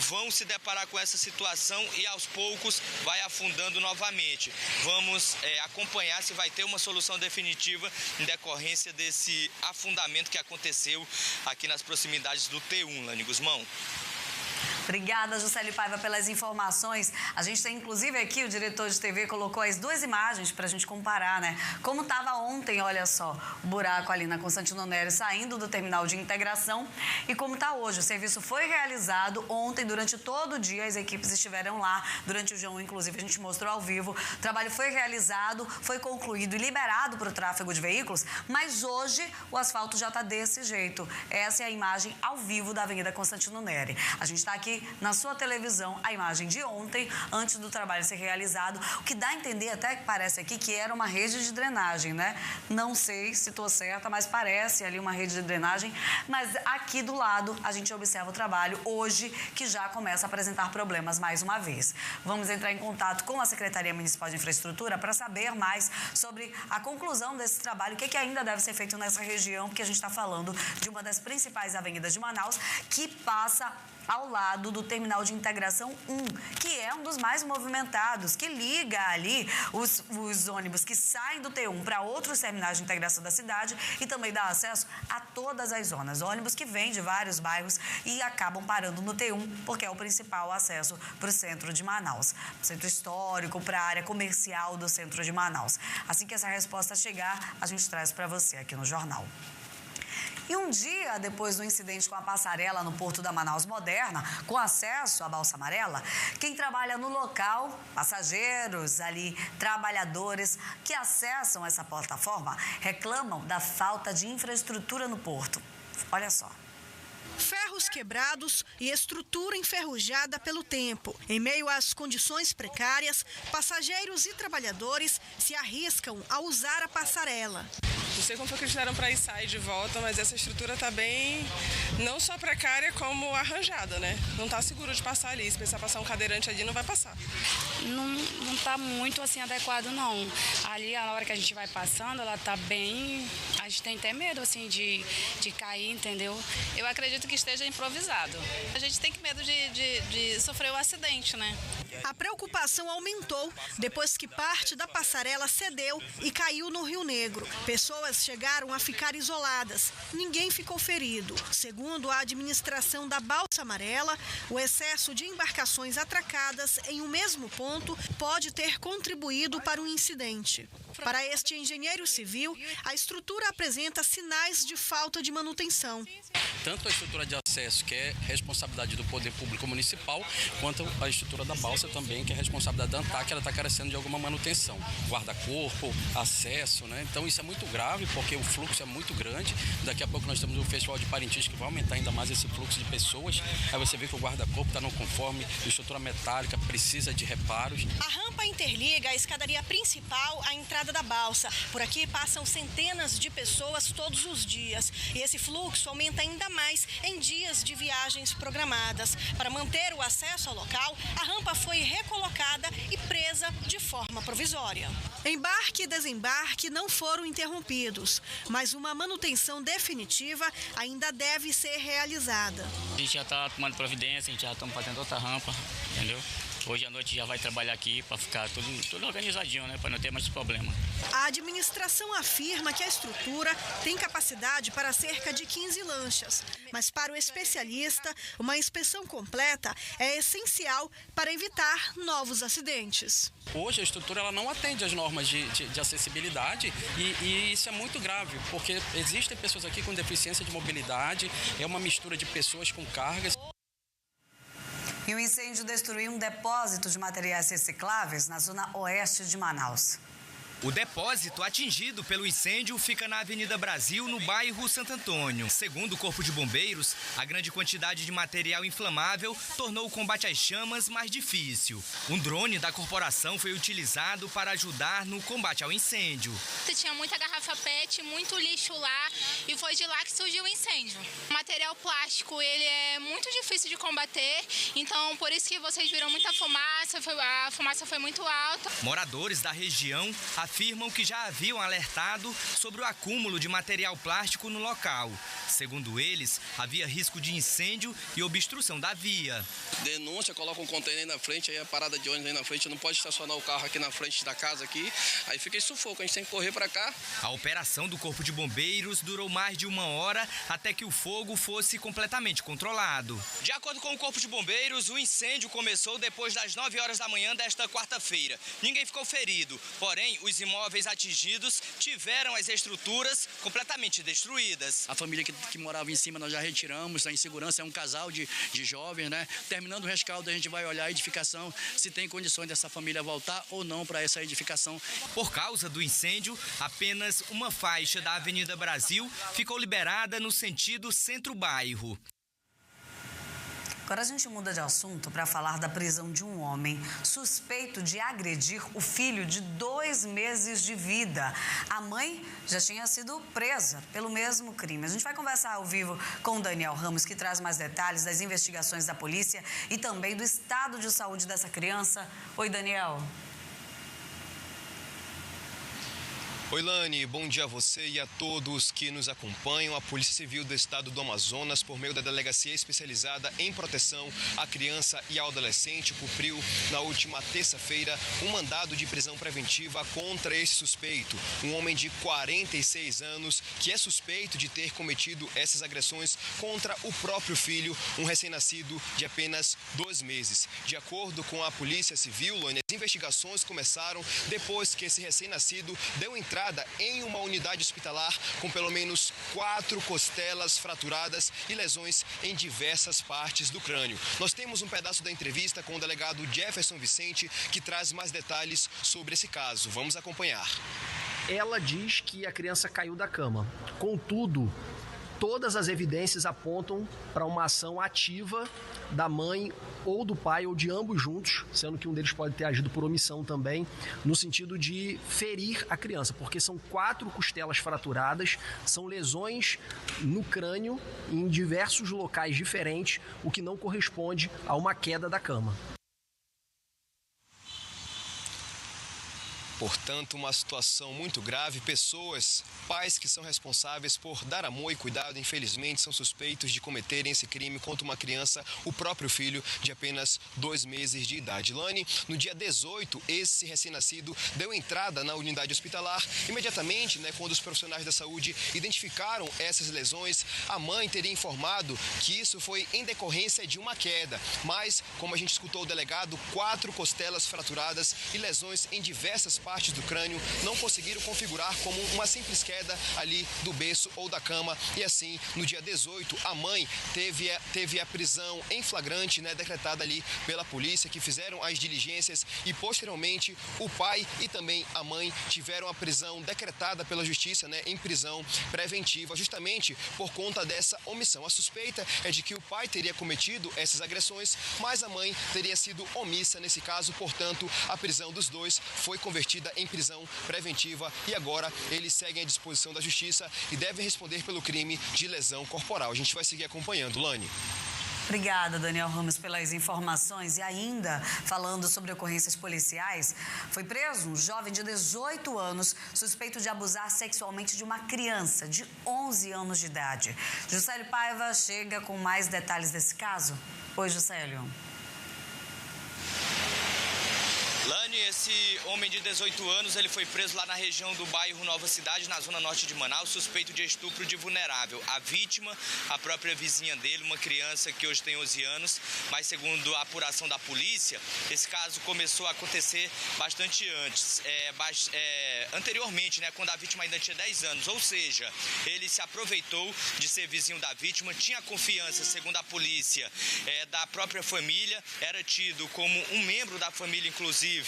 vão se deparar com essa situação e aos poucos vai afundando novamente. Vamos acompanhar se vai ter uma solução definitiva em decorrência desse afundamento que aconteceu aqui nas proximidades do T1, Lânio Guzmão. Obrigada, Juscelio Paiva, pelas informações. A gente tem, inclusive, aqui, o diretor de TV colocou as duas imagens para a gente comparar, né? Como estava ontem, olha só, o buraco ali na Constantino Nery saindo do terminal de integração e como está hoje. O serviço foi realizado ontem, durante todo o dia, as equipes estiveram lá. Durante o João, inclusive, a gente mostrou ao vivo. O trabalho foi realizado, foi concluído e liberado para o tráfego de veículos, mas hoje o asfalto já está desse jeito. Essa é a imagem ao vivo da Avenida Constantino Nery. A gente está aqui na sua televisão a imagem de ontem, antes do trabalho ser realizado, o que dá a entender até que parece aqui que era uma rede de drenagem, né? Não sei se estou certa, mas parece ali uma rede de drenagem, mas aqui do lado a gente observa o trabalho hoje que já começa a apresentar problemas mais uma vez. Vamos entrar em contato com a Secretaria Municipal de Infraestrutura para saber mais sobre a conclusão desse trabalho, o que ainda deve ser feito nessa região, porque a gente está falando de uma das principais avenidas de Manaus que passa ao lado do terminal de integração 1, que é um dos mais movimentados, que liga ali os ônibus que saem do T1 para outros terminais de integração da cidade e também dá acesso a todas as zonas. Ônibus que vêm de vários bairros e acabam parando no T1, porque é o principal acesso para o centro de Manaus, centro histórico, para a área comercial do centro de Manaus. Assim que essa resposta chegar, a gente traz para você aqui no Jornal. E um dia depois do incidente com a passarela no Porto da Manaus Moderna, com acesso à Balsa Amarela, quem trabalha no local, passageiros ali, trabalhadores que acessam essa plataforma, reclamam da falta de infraestrutura no porto. Olha só. Ferros quebrados e estrutura enferrujada pelo tempo. Em meio às condições precárias, passageiros e trabalhadores se arriscam a usar a passarela. Os sei como foi que eles fizeram para ir sair de volta, mas essa estrutura tá bem, não só precária, como arranjada, né? Não tá seguro de passar ali. Se pensar passar um cadeirante ali, não vai passar. Não tá muito assim adequado, não. Ali, na hora que a gente vai passando, ela tá bem... A gente tem até medo, assim, de cair, entendeu? Eu acredito que esteja improvisado. A gente tem medo de sofrer um acidente, né? A preocupação aumentou depois que parte da passarela cedeu e caiu no Rio Negro. Pessoas chegaram a ficar isoladas. Ninguém ficou ferido. Segundo a administração da Balsa Amarela, o excesso de embarcações atracadas em um mesmo ponto pode ter contribuído para um incidente. Para este engenheiro civil, a estrutura apresenta sinais de falta de manutenção. Tanto a estrutura de acesso, que é responsabilidade do Poder Público Municipal, quanto a estrutura da balsa também, que é responsabilidade da ANTAC, ela está carecendo de alguma manutenção. Guarda-corpo, acesso, né? Então isso é muito grave, porque o fluxo é muito grande. Daqui a pouco nós temos o Festival de Parintins, que vai aumentar ainda mais esse fluxo de pessoas. Aí você vê que o guarda-corpo está não conforme, a estrutura metálica precisa de reparos. A rampa interliga a escadaria principal à entrada da balsa. Por aqui passam centenas de pessoas todos os dias. E esse fluxo aumenta ainda mais em dias de viagens programadas. Para manter o acesso ao local, a rampa foi recolocada e presa de forma provisória. Embarque e desembarque não foram interrompidos, mas uma manutenção definitiva ainda deve ser realizada. A gente já está tomando providência, a gente já está fazendo outra rampa, entendeu? Hoje à noite já vai trabalhar aqui para ficar tudo organizadinho, né? Para não ter mais problema. A administração afirma que a estrutura tem capacidade para cerca de 15 lanchas. Mas para o especialista, uma inspeção completa é essencial para evitar novos acidentes. Hoje a estrutura ela não atende às normas de acessibilidade e isso é muito grave, porque existem pessoas aqui com deficiência de mobilidade, é uma mistura de pessoas com cargas. E o incêndio destruiu um depósito de materiais recicláveis na zona oeste de Manaus. O depósito atingido pelo incêndio fica na Avenida Brasil, no bairro Santo Antônio. Segundo o Corpo de Bombeiros, a grande quantidade de material inflamável tornou o combate às chamas mais difícil. Um drone da corporação foi utilizado para ajudar no combate ao incêndio. Tinha muita garrafa PET, muito lixo lá e foi de lá que surgiu o incêndio. O material plástico, ele é muito difícil de combater, então por isso que vocês viram muita fumaça, a fumaça foi muito alta. Moradores da região afirmam que já haviam alertado sobre o acúmulo de material plástico no local. Segundo eles, havia risco de incêndio e obstrução da via. Denúncia, coloca um container aí na frente, aí a parada de ônibus aí na frente, não pode estacionar o carro aqui na frente da casa aqui, aí fica esse sufoco, a gente tem que correr para cá. A operação do Corpo de Bombeiros durou mais de 1 hora até que o fogo fosse completamente controlado. De acordo com o Corpo de Bombeiros, o incêndio começou depois das 9 horas da manhã desta quarta-feira. Ninguém ficou ferido, porém os imóveis atingidos tiveram as estruturas completamente destruídas. A família que morava em cima nós já retiramos, está em segurança, é um casal de jovens, né? Terminando o rescaldo a gente vai olhar a edificação, se tem condições dessa família voltar ou não para essa edificação. Por causa do incêndio, apenas uma faixa da Avenida Brasil ficou liberada no sentido centro-bairro. Agora a gente muda de assunto para falar da prisão de um homem suspeito de agredir o filho de 2 meses de vida. A mãe já tinha sido presa pelo mesmo crime. A gente vai conversar ao vivo com o Daniel Ramos, que traz mais detalhes das investigações da polícia e também do estado de saúde dessa criança. Oi, Daniel. Oi, Lani, bom dia a você e a todos que nos acompanham. A Polícia Civil do Estado do Amazonas, por meio da Delegacia Especializada em Proteção à Criança e ao Adolescente, cumpriu na última terça-feira um mandado de prisão preventiva contra esse suspeito, um homem de 46 anos que é suspeito de ter cometido essas agressões contra o próprio filho, um recém-nascido de apenas 2 meses. De acordo com a Polícia Civil, Lani, as investigações começaram depois que esse recém-nascido deu entrada em uma unidade hospitalar com pelo menos 4 costelas fraturadas e lesões em diversas partes do crânio. Nós temos um pedaço da entrevista com o delegado Jefferson Vicente, que traz mais detalhes sobre esse caso. Vamos acompanhar. Ela diz que a criança caiu da cama. Contudo, todas as evidências apontam para uma ação ativa da mãe ou do pai ou de ambos juntos, sendo que um deles pode ter agido por omissão também, no sentido de ferir a criança, porque são 4 costelas fraturadas, são lesões no crânio em diversos locais diferentes, o que não corresponde a uma queda da cama. Portanto, uma situação muito grave. Pessoas, pais que são responsáveis por dar amor e cuidado, infelizmente, são suspeitos de cometerem esse crime contra uma criança, o próprio filho, de apenas 2 meses de idade. Lani, no dia 18, esse recém-nascido deu entrada na unidade hospitalar. Imediatamente, quando os profissionais da saúde identificaram essas lesões, a mãe teria informado que isso foi em decorrência de uma queda. Mas, como a gente escutou o delegado, 4 costelas fraturadas e lesões em diversas partes do crânio não conseguiram configurar como uma simples queda ali do berço ou da cama. E assim, no dia 18, a mãe teve a prisão em flagrante, decretada ali pela polícia, que fizeram as diligências, e posteriormente o pai e também a mãe tiveram a prisão decretada pela justiça, em prisão preventiva, justamente por conta dessa omissão. A suspeita é de que o pai teria cometido essas agressões, mas a mãe teria sido omissa nesse caso. Portanto, a prisão dos dois foi convertida em prisão preventiva e agora eles seguem à disposição da justiça e devem responder pelo crime de lesão corporal. A gente vai seguir acompanhando, Lani. Obrigada, Daniel Ramos, pelas informações. E ainda, falando sobre ocorrências policiais, foi preso um jovem de 18 anos suspeito de abusar sexualmente de uma criança de 11 anos de idade. Juscelio Paiva chega com mais detalhes desse caso. Oi, Juscelio. Lani, esse homem de 18 anos, ele foi preso lá na região do bairro Nova Cidade, na zona norte de Manaus, suspeito de estupro de vulnerável. A vítima, a própria vizinha dele, uma criança que hoje tem 11 anos, mas segundo a apuração da polícia, esse caso começou a acontecer bastante antes, anteriormente, quando a vítima ainda tinha 10 anos, ou seja, ele se aproveitou de ser vizinho da vítima, tinha confiança, segundo a polícia, da própria família, era tido como um membro da família, inclusive,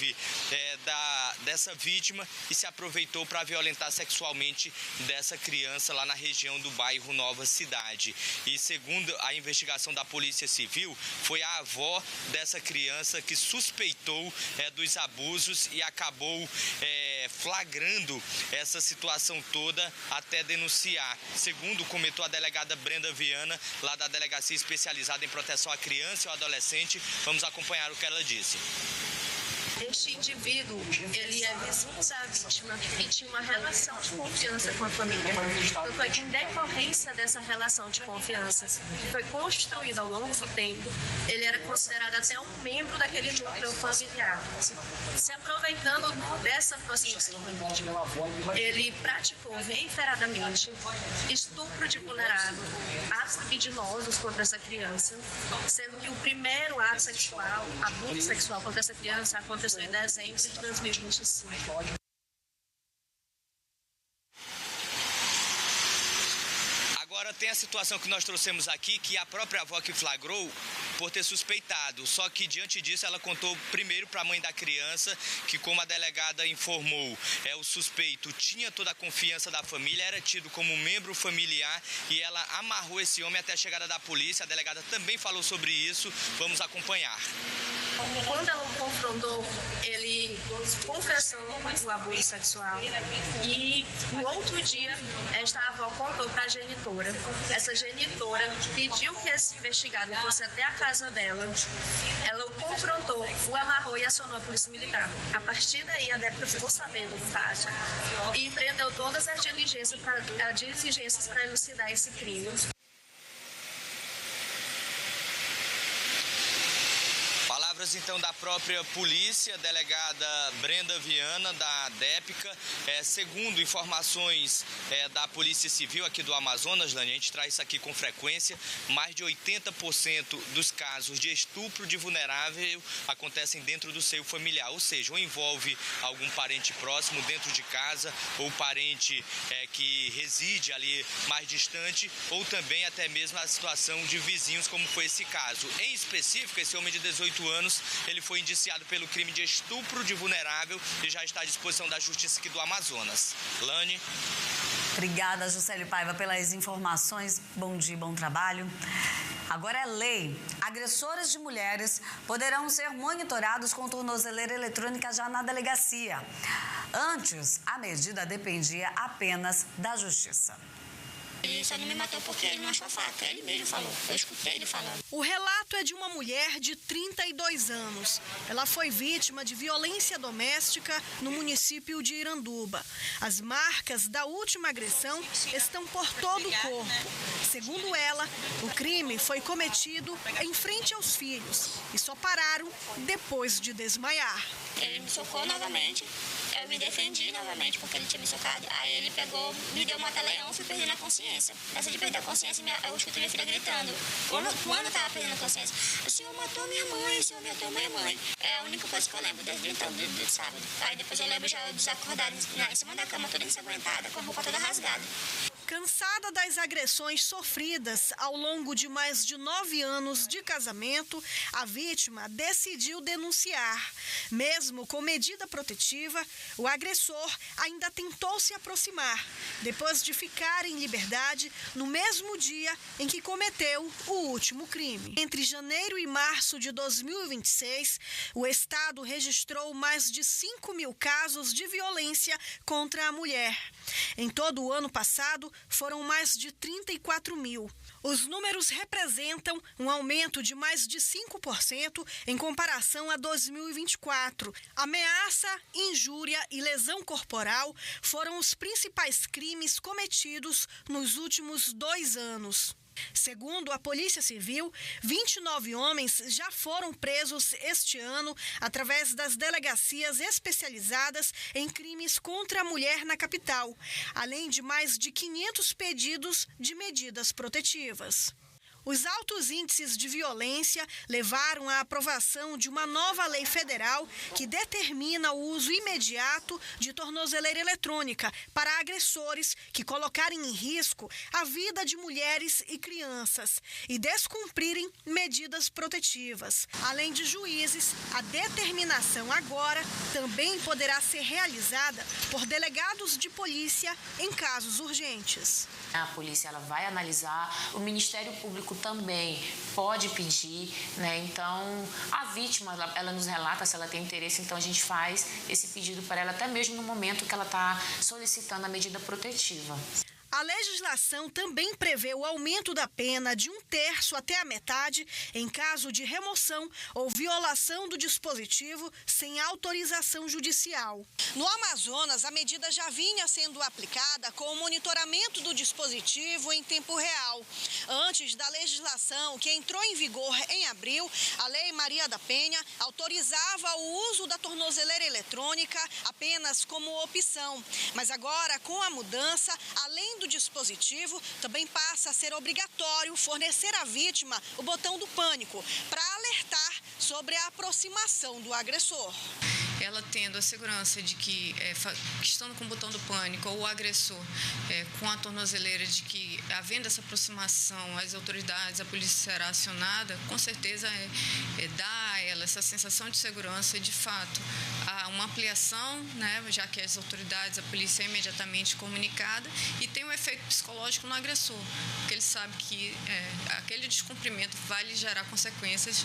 dessa vítima, e se aproveitou para violentar sexualmente dessa criança lá na região do bairro Nova Cidade. E segundo a investigação da Polícia Civil, foi a avó dessa criança que suspeitou dos abusos e acabou flagrando essa situação toda até denunciar. Segundo comentou a delegada Brenda Viana, lá da Delegacia Especializada em Proteção à Criança e ao Adolescente, vamos acompanhar o que ela disse. Este indivíduo, ele é vizinho da vítima e tinha uma relação de confiança com a família. Então, foi em decorrência dessa relação de confiança que foi construída ao longo do tempo, ele era considerado até um membro daquele núcleo familiar. Se aproveitando dessa proximidade, ele praticou reiteradamente estupro de vulnerável, atos libidinosos contra essa criança, sendo que o primeiro ato sexual, abuso sexual contra essa criança, aconteceu em dezembro de 2025. Agora tem a situação que nós trouxemos aqui, que a própria avó que flagrou por ter suspeitado. Só que diante disso ela contou primeiro para a mãe da criança que, como a delegada informou, o suspeito tinha toda a confiança da família, era tido como membro familiar e ela amarrou esse homem até a chegada da polícia. A delegada também falou sobre isso. Vamos acompanhar. Quando ela o confrontou, ele confessou o abuso sexual e no outro dia esta avó contou para a genitora. Essa genitora pediu que esse investigado fosse até a casa dela. Ela o confrontou, o amarrou e acionou a polícia militar. A partir daí a DEPRA ficou sabendo do caso e empreendeu todas as diligências para elucidar esse crime. Palavras então da própria polícia, delegada Brenda Viana, da DEPCA. Segundo informações da Polícia Civil aqui do Amazonas, Lani, a gente traz isso aqui com frequência, mais de 80% dos casos de estupro de vulnerável acontecem dentro do seio familiar, ou seja, ou envolve algum parente próximo dentro de casa, ou parente que reside ali mais distante, ou também até mesmo a situação de vizinhos, como foi esse caso. Em específico, esse homem de 18 anos anos. Ele foi indiciado pelo crime de estupro de vulnerável e já está à disposição da Justiça aqui do Amazonas. Lani. Obrigada, Juscelio Paiva, pelas informações. Bom dia, bom trabalho. Agora é lei. Agressores de mulheres poderão ser monitorados com tornozeleira eletrônica já na delegacia. Antes, a medida dependia apenas da Justiça. Ele só não me matou porque ele não achou faca. Ele mesmo falou. Eu escutei ele falando. O relato é de uma mulher de 32 anos. Ela foi vítima de violência doméstica no município de Iranduba. As marcas da última agressão estão por todo o corpo. Segundo ela, o crime foi cometido em frente aos filhos e só pararam depois de desmaiar. Ele me socou novamente. Eu me defendi novamente porque ele tinha me socado. Aí ele pegou, me deu um mata-leão e fui perdendo a consciência. Nessa de perder a consciência, eu escutei minha filha gritando. Quando eu estava perdendo a consciência, o senhor matou minha mãe, o senhor matou minha mãe. É a única coisa que eu lembro desde então, de sábado. Aí depois eu lembro já desacordada em cima da cama, toda ensanguentada, com a roupa toda rasgada. Cansada das agressões sofridas ao longo de mais de 9 anos de casamento, a vítima decidiu denunciar. Mesmo com medida protetiva, o agressor ainda tentou se aproximar, depois de ficar em liberdade no mesmo dia em que cometeu o último crime. Entre janeiro e março de 2026, o Estado registrou mais de 5.000 casos de violência contra a mulher. Em todo o ano passado, foram mais de 34.000. Os números representam um aumento de mais de 5% em comparação a 2024. Ameaça, injúria e lesão corporal foram os principais crimes cometidos nos últimos 2 anos. Segundo a Polícia Civil, 29 homens já foram presos este ano através das delegacias especializadas em crimes contra a mulher na capital, além de mais de 500 pedidos de medidas protetivas. Os altos índices de violência levaram à aprovação de uma nova lei federal que determina o uso imediato de tornozeleira eletrônica para agressores que colocarem em risco a vida de mulheres e crianças e descumprirem medidas protetivas. Além de juízes, a determinação agora também poderá ser realizada por delegados de polícia em casos urgentes. A polícia ela vai analisar, o Ministério Público também pode pedir, né? Então, a vítima, ela nos relata se ela tem interesse, então a gente faz esse pedido para ela até mesmo no momento que ela está solicitando a medida protetiva. A legislação também prevê o aumento da pena de 1/3 até a metade em caso de remoção ou violação do dispositivo sem autorização judicial. No Amazonas, a medida já vinha sendo aplicada com o monitoramento do dispositivo em tempo real. Antes da legislação que entrou em vigor em abril, a Lei Maria da Penha autorizava o uso da tornozeleira eletrônica apenas como opção. Mas agora, com a mudança, além do dispositivo, também passa a ser obrigatório fornecer à vítima o botão do pânico para alertar sobre a aproximação do agressor. Ela tendo a segurança de que, estando com o botão do pânico ou o agressor com a tornozeleira, de que havendo essa aproximação, as autoridades, a polícia será acionada, com certeza dá a ela essa sensação de segurança e, de fato, há uma ampliação, né, já que as autoridades, a polícia é imediatamente comunicada e tem um efeito psicológico no agressor, porque ele sabe que aquele descumprimento vai lhe gerar consequências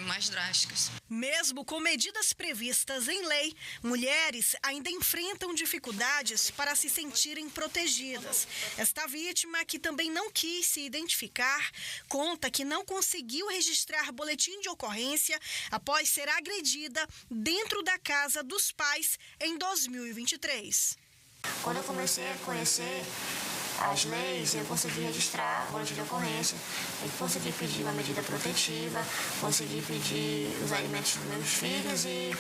mais drásticas. Mesmo com medidas previstas em lei, mulheres ainda enfrentam dificuldades para se sentirem protegidas. Esta vítima, que também não quis se identificar, conta que não conseguiu registrar boletim de ocorrência após ser agredida dentro da casa dos pais em 2023. Quando eu comecei a conhecer as leis, eu consegui registrar o boletim de ocorrência, eu consegui pedir uma medida protetiva, consegui pedir os alimentos dos meus filhos e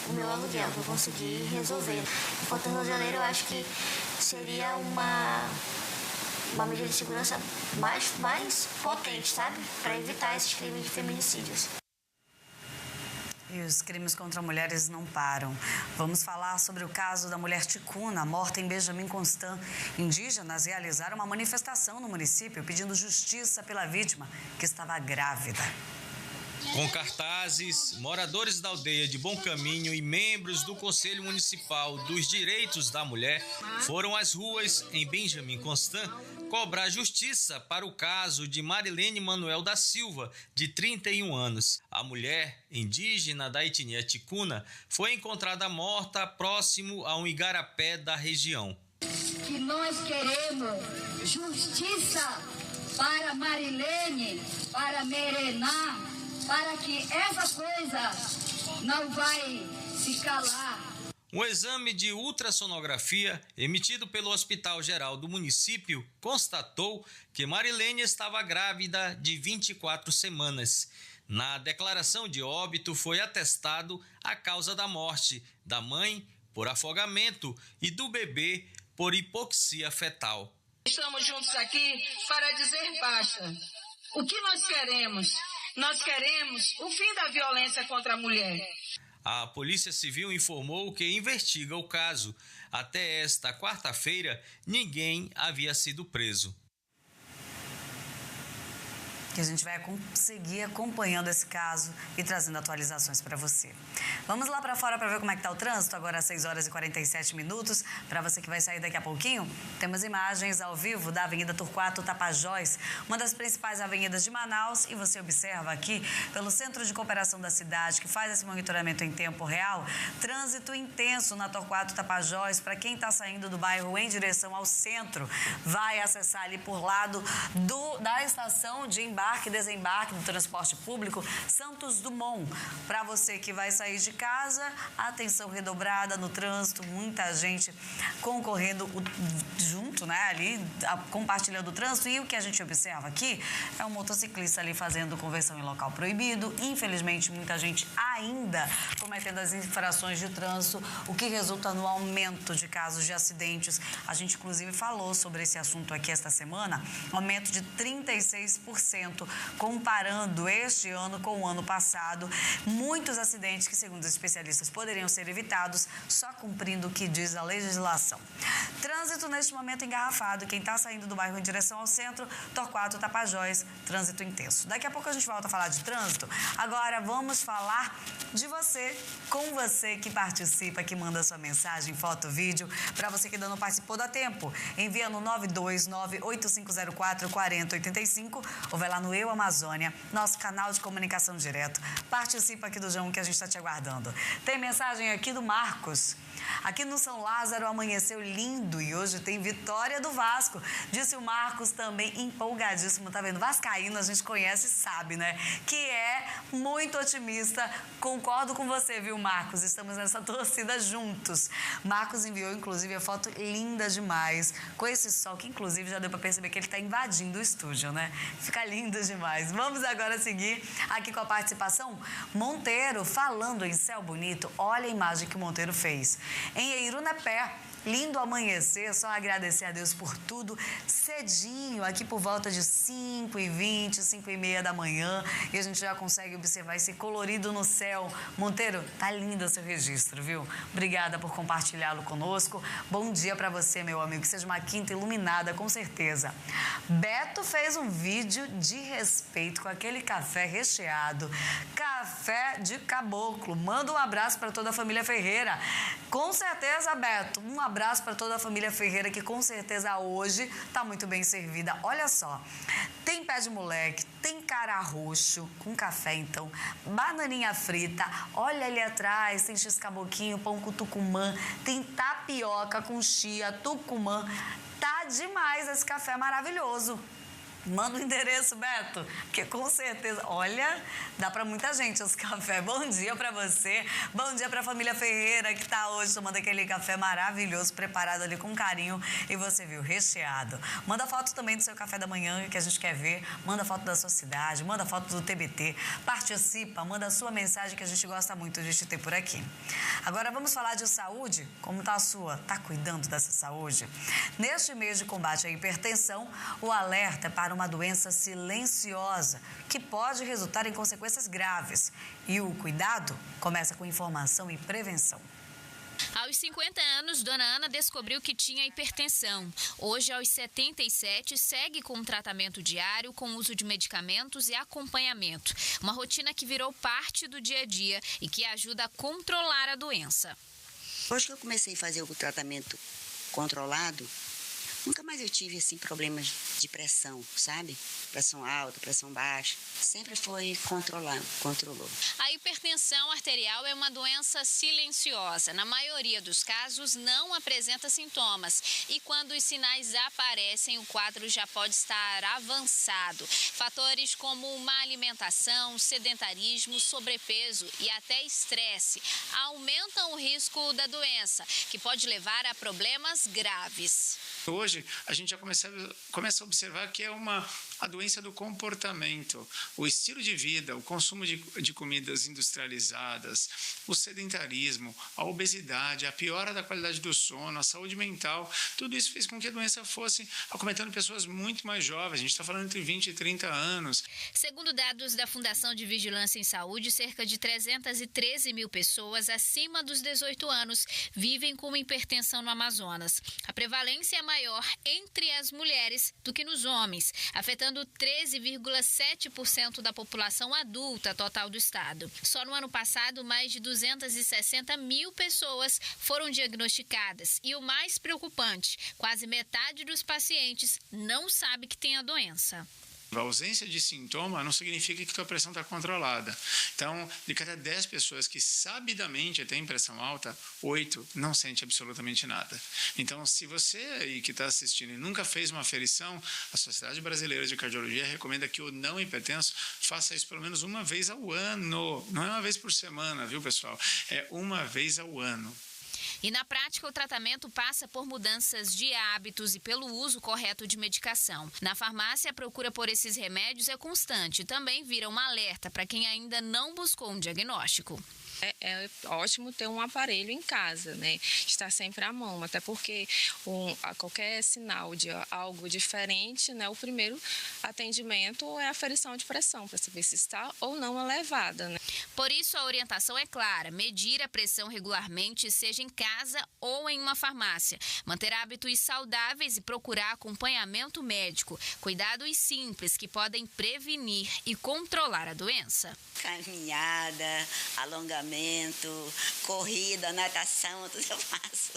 o meu aluguel, que eu consegui resolver. Com a tornozeleira, eu acho que seria uma medida de segurança mais potente, sabe? Para evitar esses crimes de feminicídios. E os crimes contra mulheres não param. Vamos falar sobre o caso da mulher ticuna, morta em Benjamin Constant. Indígenas realizaram uma manifestação no município pedindo justiça pela vítima, que estava grávida. Com cartazes, moradores da aldeia de Bom Caminho e membros do Conselho Municipal dos Direitos da Mulher foram às ruas em Benjamin Constant cobrar justiça para o caso de Marilene Manuel da Silva, de 31 anos. A mulher, indígena da etnia ticuna, foi encontrada morta próximo a um igarapé da região. Que nós queremos justiça para Marilene, para Merená, para que essa coisa não vai se calar. Um exame de ultrassonografia emitido pelo Hospital Geral do município constatou que Marilene estava grávida de 24 semanas. Na declaração de óbito foi atestado a causa da morte da mãe por afogamento e do bebê por hipoxia fetal. Estamos juntos aqui para dizer basta. O que nós queremos? Nós queremos o fim da violência contra a mulher. A Polícia Civil informou que investiga o caso. Até esta quarta-feira, ninguém havia sido preso. Que a gente vai seguir acompanhando esse caso e trazendo atualizações para você. Vamos lá para fora para ver como é que tá o trânsito, agora às 6 horas e 47 minutos. Para você que vai sair daqui a pouquinho, temos imagens ao vivo da Avenida Torquato Tapajós, uma das principais avenidas de Manaus, e você observa aqui pelo Centro de Cooperação da cidade, que faz esse monitoramento em tempo real, trânsito intenso na Torquato Tapajós. Para quem está saindo do bairro em direção ao centro, vai acessar ali por lado da estação de embarque e desembarque do transporte público Santos Dumont. Para você que vai sair de casa, atenção redobrada no trânsito, muita gente concorrendo junto, né, ali, compartilhando o trânsito. E o que a gente observa aqui é um motociclista ali fazendo conversão em local proibido. Infelizmente, muita gente ainda cometendo as infrações de trânsito, o que resulta no aumento de casos de acidentes. A gente, inclusive, falou sobre esse assunto aqui esta semana, aumento de 36%, comparando este ano com o ano passado. Muitos acidentes que, segundo os especialistas, poderiam ser evitados só cumprindo o que diz a legislação. Trânsito neste momento engarrafado. Quem está saindo do bairro em direção ao centro, Torquato Tapajós, trânsito intenso. Daqui a pouco a gente volta a falar de trânsito. Agora vamos falar de você, com você que participa, que manda sua mensagem, foto, vídeo. Para você que ainda não participou, dá tempo. Envia no 929-8504-4085 ou vai lá no Eu Amazônia, nosso canal de comunicação direto. Participa aqui do João que a gente está te aguardando. Tem mensagem aqui do Marcos. Aqui no São Lázaro amanheceu lindo e hoje tem vitória do Vasco. Disse o Marcos, também empolgadíssimo. Tá vendo? Vascaíno a gente conhece e sabe, né? Que é muito otimista. Concordo com você, viu, Marcos? Estamos nessa torcida juntos. Marcos enviou, inclusive, a foto linda demais. Com esse sol, que inclusive já deu para perceber que ele está invadindo o estúdio, né? Fica lindo demais. Vamos agora seguir aqui com a participação. Monteiro, falando em céu bonito, olha a imagem que o Monteiro fez. Em Eirunepé, lindo amanhecer, só agradecer a Deus por tudo. Cedinho, aqui por volta de 5h20, 5h30 da manhã, e a gente já consegue observar esse colorido no céu. Monteiro, tá lindo o seu registro, viu? Obrigada por compartilhá-lo conosco. Bom dia para você, meu amigo, que seja uma quinta iluminada, com certeza. Beto fez um vídeo de respeito com aquele café recheado, café de caboclo. Manda um abraço para toda a família Ferreira. Com certeza, Beto, um abraço para toda a família Ferreira, que com certeza hoje está muito bem servida. Olha só, tem pé de moleque, tem cará roxo com café, então, bananinha frita, olha ali atrás, tem x-caboquinho, pão com tucumã, tem tapioca com chia, tucumã. Tá demais esse café maravilhoso. Manda o endereço, Beto, porque com certeza, olha, dá para muita gente esse café. Bom dia para você, bom dia para a família Ferreira que tá hoje tomando aquele café maravilhoso, preparado ali com carinho, e você viu, recheado. Manda foto também do seu café da manhã que a gente quer ver, manda foto da sua cidade, manda foto do TBT, participa, manda a sua mensagem que a gente gosta muito de te ter por aqui. Agora vamos falar de saúde, como tá a sua? Tá cuidando dessa saúde? Neste mês de combate à hipertensão, o alerta é para uma doença silenciosa que pode resultar em consequências graves. E o cuidado começa com informação e prevenção. Aos 50 anos, Dona Ana descobriu que tinha hipertensão. Hoje, aos 77, segue com um tratamento diário, com uso de medicamentos e acompanhamento. Uma rotina que virou parte do dia a dia e que ajuda a controlar a doença. Hoje que eu comecei a fazer o tratamento controlado, nunca mais eu tive assim problemas de pressão, sabe? Pressão alta, pressão baixa. Sempre foi controlou. A hipertensão arterial é uma doença silenciosa. Na maioria dos casos, não apresenta sintomas. E quando os sinais aparecem, o quadro já pode estar avançado. Fatores como má alimentação, sedentarismo, sobrepeso e até estresse aumentam o risco da doença, que pode levar a problemas graves. Hoje, a gente já começa a observar que é a doença do comportamento, o estilo de vida, o consumo de comidas industrializadas, o sedentarismo, a obesidade, a piora da qualidade do sono, a saúde mental, tudo isso fez com que a doença fosse acometendo pessoas muito mais jovens. A gente está falando entre 20 e 30 anos. Segundo dados da Fundação de Vigilância em Saúde, cerca de 313 mil pessoas acima dos 18 anos vivem com hipertensão no Amazonas. A prevalência é maior entre as mulheres do que nos homens, afetando 13,7% da população adulta total do estado. Só no ano passado, mais de 260 mil pessoas foram diagnosticadas e o mais preocupante, quase metade dos pacientes não sabe que tem a doença. A ausência de sintoma não significa que a tua pressão está controlada. Então, de cada 10 pessoas que sabidamente têm pressão alta, 8 não sente absolutamente nada. Então, se você aí que está assistindo e nunca fez uma aferição, a Sociedade Brasileira de Cardiologia recomenda que o não hipertenso faça isso pelo menos uma vez ao ano. Não é uma vez por semana, viu, pessoal? É uma vez ao ano. E na prática, o tratamento passa por mudanças de hábitos e pelo uso correto de medicação. Na farmácia, a procura por esses remédios é constante e também vira um alerta para quem ainda não buscou um diagnóstico. É ótimo ter um aparelho em casa, né? Estar sempre à mão, até porque a qualquer sinal de algo diferente, né? O primeiro atendimento é a aferição de pressão, para saber se está ou não elevada, né? Por isso, a orientação é clara: medir a pressão regularmente, seja em casa ou em uma farmácia. Manter hábitos saudáveis e procurar acompanhamento médico. Cuidados simples que podem prevenir e controlar a doença. Caminhada, alongamento, corrida, natação, tudo eu faço.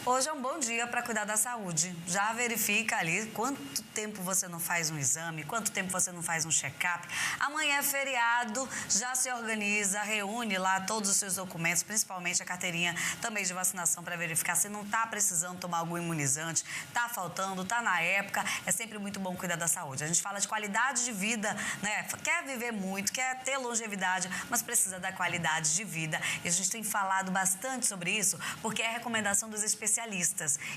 Hoje é um bom dia para cuidar da saúde. Já verifica ali quanto tempo você não faz um exame, quanto tempo você não faz um check-up. Amanhã é feriado, já se organiza, reúne lá todos os seus documentos, principalmente a carteirinha também de vacinação, para verificar se não está precisando tomar algum imunizante, está faltando, está na época. É sempre muito bom cuidar da saúde. A gente fala de qualidade de vida, né? Quer viver muito, quer ter longevidade, mas precisa da qualidade de vida. E a gente tem falado bastante sobre isso, porque é a recomendação dos especialistas.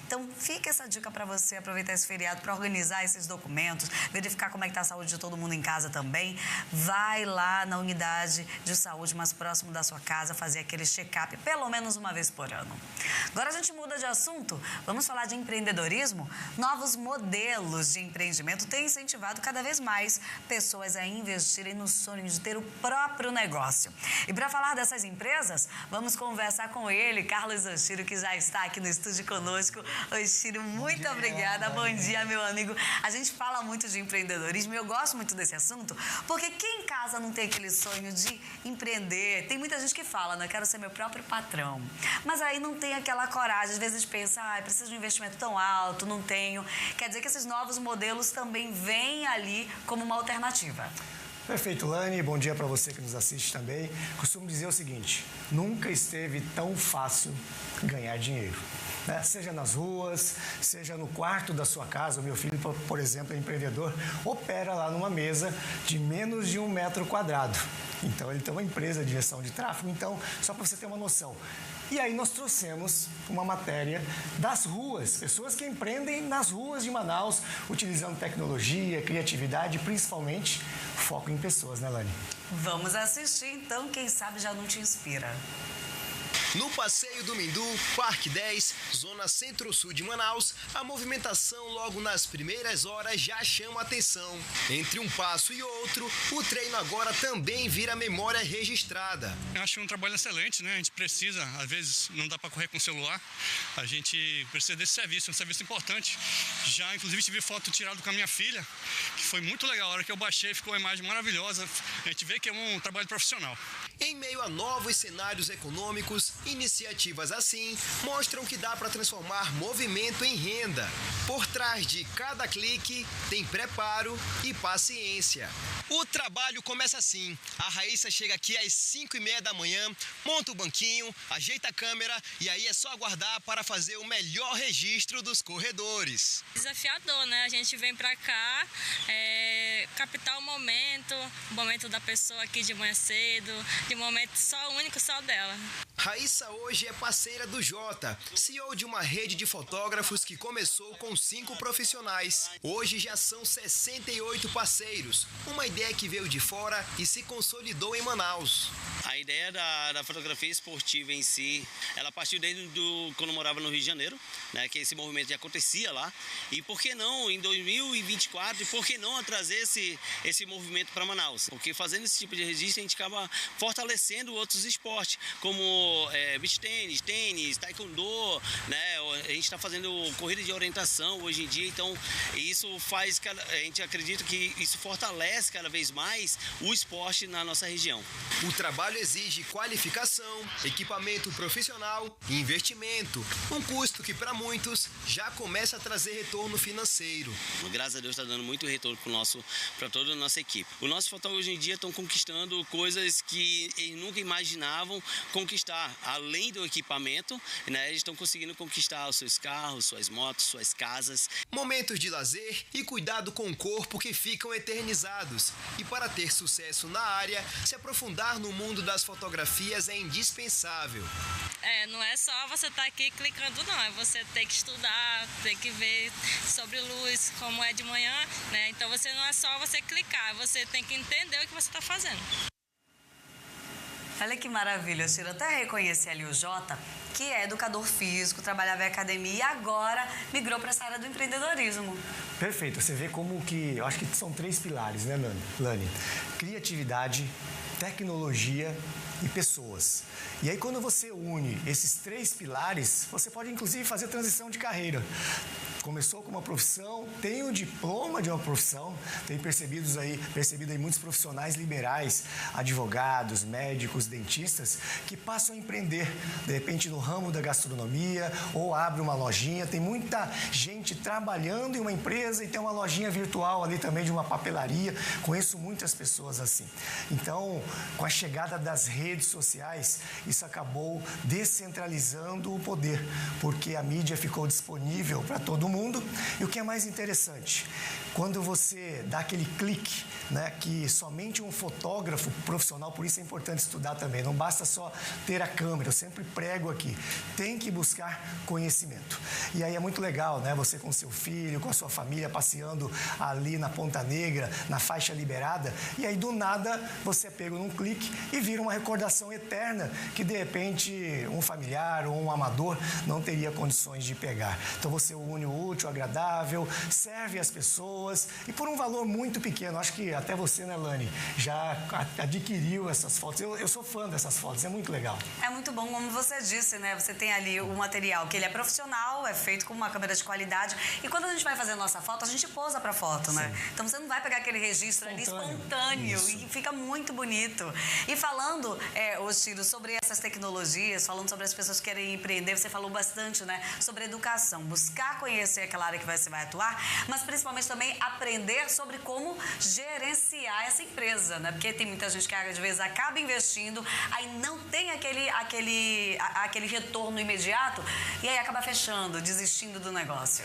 Então, fica essa dica para você aproveitar esse feriado para organizar esses documentos, verificar como é que está a saúde de todo mundo em casa também. Vai lá na unidade de saúde mais próximo da sua casa fazer aquele check-up pelo menos uma vez por ano. Agora a gente muda de assunto, vamos falar de empreendedorismo. Novos modelos de empreendimento têm incentivado cada vez mais pessoas a investirem no sonho de ter o próprio negócio. E para falar dessas empresas, vamos conversar com ele, Carlos Oshiro, que já está aqui no estúdio conosco. Oshiro, muito obrigada. Bom dia, meu amigo. A gente fala muito de empreendedorismo e eu gosto muito desse assunto, porque quem em casa não tem aquele sonho de empreender? Tem muita gente que fala, né? Quero ser meu próprio patrão. Mas aí não tem aquela coragem. Às vezes pensa, preciso de um investimento tão alto, não tenho. Quer dizer que esses novos modelos também vêm ali como uma alternativa. Perfeito, Lani. Bom dia para você que nos assiste também. Costumo dizer o seguinte: nunca esteve tão fácil ganhar dinheiro. Né? Seja nas ruas, seja no quarto da sua casa. O meu filho, por exemplo, é empreendedor, opera lá numa mesa de menos de 1 metro quadrado. Então, ele tem uma empresa de gestão de tráfego. Então, só para você ter uma noção. E aí nós trouxemos uma matéria das ruas, pessoas que empreendem nas ruas de Manaus, utilizando tecnologia, criatividade e principalmente foco em pessoas, né, Lani? Vamos assistir, então, quem sabe já não te inspira. No Passeio do Mindu, Parque 10, zona centro-sul de Manaus, a movimentação logo nas primeiras horas já chama atenção. Entre um passo e outro, o treino agora também vira memória registrada. Eu acho um trabalho excelente, né? A gente precisa, às vezes não dá para correr com o celular, a gente precisa desse serviço, um serviço importante. Já, inclusive, tive foto tirada com a minha filha, que foi muito legal. A hora que eu baixei, ficou uma imagem maravilhosa. A gente vê que é um trabalho profissional. Em meio a novos cenários econômicos, iniciativas assim mostram que dá para transformar movimento em renda. Por trás de cada clique tem preparo e paciência. O trabalho começa assim. A Raíssa chega aqui às 5h30 da manhã, monta o banquinho, ajeita a câmera e aí é só aguardar para fazer o melhor registro dos corredores. Desafiador, né? A gente vem para cá, captar o momento da pessoa aqui de manhã cedo, de um momento só único, só dela. Raíssa hoje é parceira do Jota, CEO de uma rede de fotógrafos que começou com 5 profissionais. Hoje já são 68 parceiros, uma ideia que veio de fora e se consolidou em Manaus. A ideia da fotografia esportiva em si, ela partiu desde quando eu morava no Rio de Janeiro, né, que esse movimento já acontecia lá. E por que não, em 2024, por que não trazer esse movimento para Manaus? Porque fazendo esse tipo de registro, a gente acaba fortalecendo outros esportes, como beach tênis, taekwondo, né? A gente está fazendo corrida de orientação hoje em dia, então isso faz, a gente acredita que isso fortalece cada vez mais o esporte na nossa região. O trabalho exige qualificação, equipamento profissional e investimento, um custo que para muitos já começa a trazer retorno financeiro. Graças a Deus está dando muito retorno para toda a nossa equipe. Os nossos fotógrafos hoje em dia estão conquistando coisas que eles nunca imaginavam conquistar. Além do equipamento, né, eles estão conseguindo conquistar os seus carros, suas motos, suas casas. Momentos de lazer e cuidado com o corpo que ficam eternizados. E para ter sucesso na área, se aprofundar no mundo das fotografias é indispensável. Não é só você estar aqui clicando, não. É você ter que estudar, ter que ver sobre luz, como é de manhã, né? Então não é só você clicar, você tem que entender o que você está fazendo. Olha que maravilha, Ciro. Até reconheci ali o Jota, que é educador físico, trabalhava em academia e agora migrou para essa área do empreendedorismo. Perfeito. Você vê como que... Eu acho que são 3 pilares, né, Lani? Criatividade, tecnologia e pessoas. E aí, quando você une esses 3 pilares, você pode, inclusive, fazer transição de carreira. Começou com uma profissão, tem o diploma de uma profissão, tem percebido aí muitos profissionais liberais, advogados, médicos, dentistas, que passam a empreender, de repente, no ramo da gastronomia ou abre uma lojinha. Tem muita gente trabalhando em uma empresa e tem uma lojinha virtual ali também de uma papelaria. Conheço muitas pessoas assim. Então, com a chegada das redes sociais, isso acabou descentralizando o poder, porque a mídia ficou disponível para todo mundo. E o que é mais interessante, quando você dá aquele clique, né, que somente um fotógrafo profissional, por isso é importante estudar também, não basta só ter a câmera, eu sempre prego aqui, tem que buscar conhecimento. E aí é muito legal, né, você com seu filho, com a sua família, passeando ali na Ponta Negra, na faixa liberada, e aí do nada você é pego num clique e vira uma recordação eterna que de repente um familiar ou um amador não teria condições de pegar. Então você une o útil, agradável, serve as pessoas e por um valor muito pequeno. Acho que até você, né, Lani, já adquiriu essas fotos. Eu sou fã dessas fotos, é muito legal. É muito bom, como você disse, né? Você tem ali o material que ele é profissional, é feito com uma câmera de qualidade e quando a gente vai fazer a nossa foto, a gente posa pra foto, né? Sim. Então você não vai pegar aquele registro ali espontâneo e fica muito bonito. E falando, Ciro, sobre essas tecnologias, falando sobre as pessoas que querem empreender, você falou bastante, né? Sobre educação, buscar conhecer aquela área que você vai atuar, mas principalmente também aprender sobre como gerenciar essa empresa, né? Porque tem muita gente que às vezes acaba investindo, aí não tem aquele retorno imediato e aí acaba fechando, desistindo do negócio.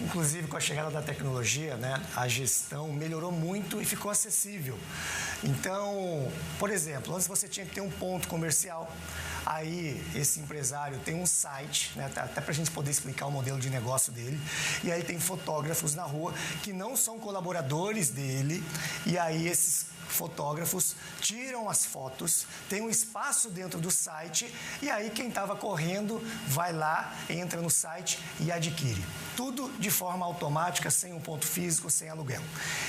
Inclusive, com a chegada da tecnologia, né, a gestão melhorou muito e ficou acessível. Então, por exemplo, antes você tinha que ter um ponto comercial. Aí, esse empresário tem um site, né, até para a gente poder explicar o modelo de negócio dele. E aí tem fotógrafos na rua que não são colaboradores dele. E aí esses fotógrafos tiram as fotos, tem um espaço dentro do site e aí quem estava correndo vai lá, entra no site e adquire. Tudo de forma automática, sem um ponto físico, sem aluguel.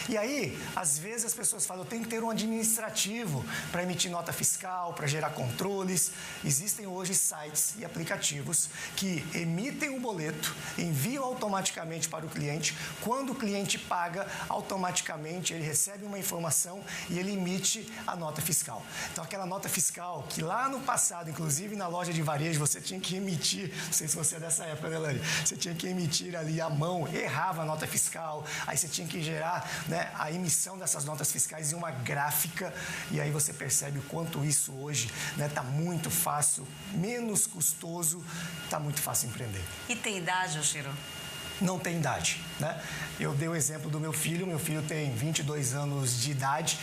E aí, às vezes as pessoas falam, eu tenho que ter um administrativo para emitir nota fiscal, para gerar controles. Existem hoje sites e aplicativos que emitem um boleto, enviam automaticamente para o cliente. Quando o cliente paga, automaticamente ele recebe uma informação e ele emite a nota fiscal. Então, aquela nota fiscal que lá no passado, inclusive na loja de varejo, você tinha que emitir, não sei se você é dessa época, né, Lani? Você tinha que emitir ali à mão, errava a nota fiscal, aí você tinha que gerar, né, a emissão dessas notas fiscais em uma gráfica, e aí você percebe o quanto isso hoje, né, tá muito fácil, menos custoso, tá muito fácil empreender. E tem idade, Yoshiro? Não tem idade, né? Eu dei o exemplo do meu filho tem 22 anos de idade,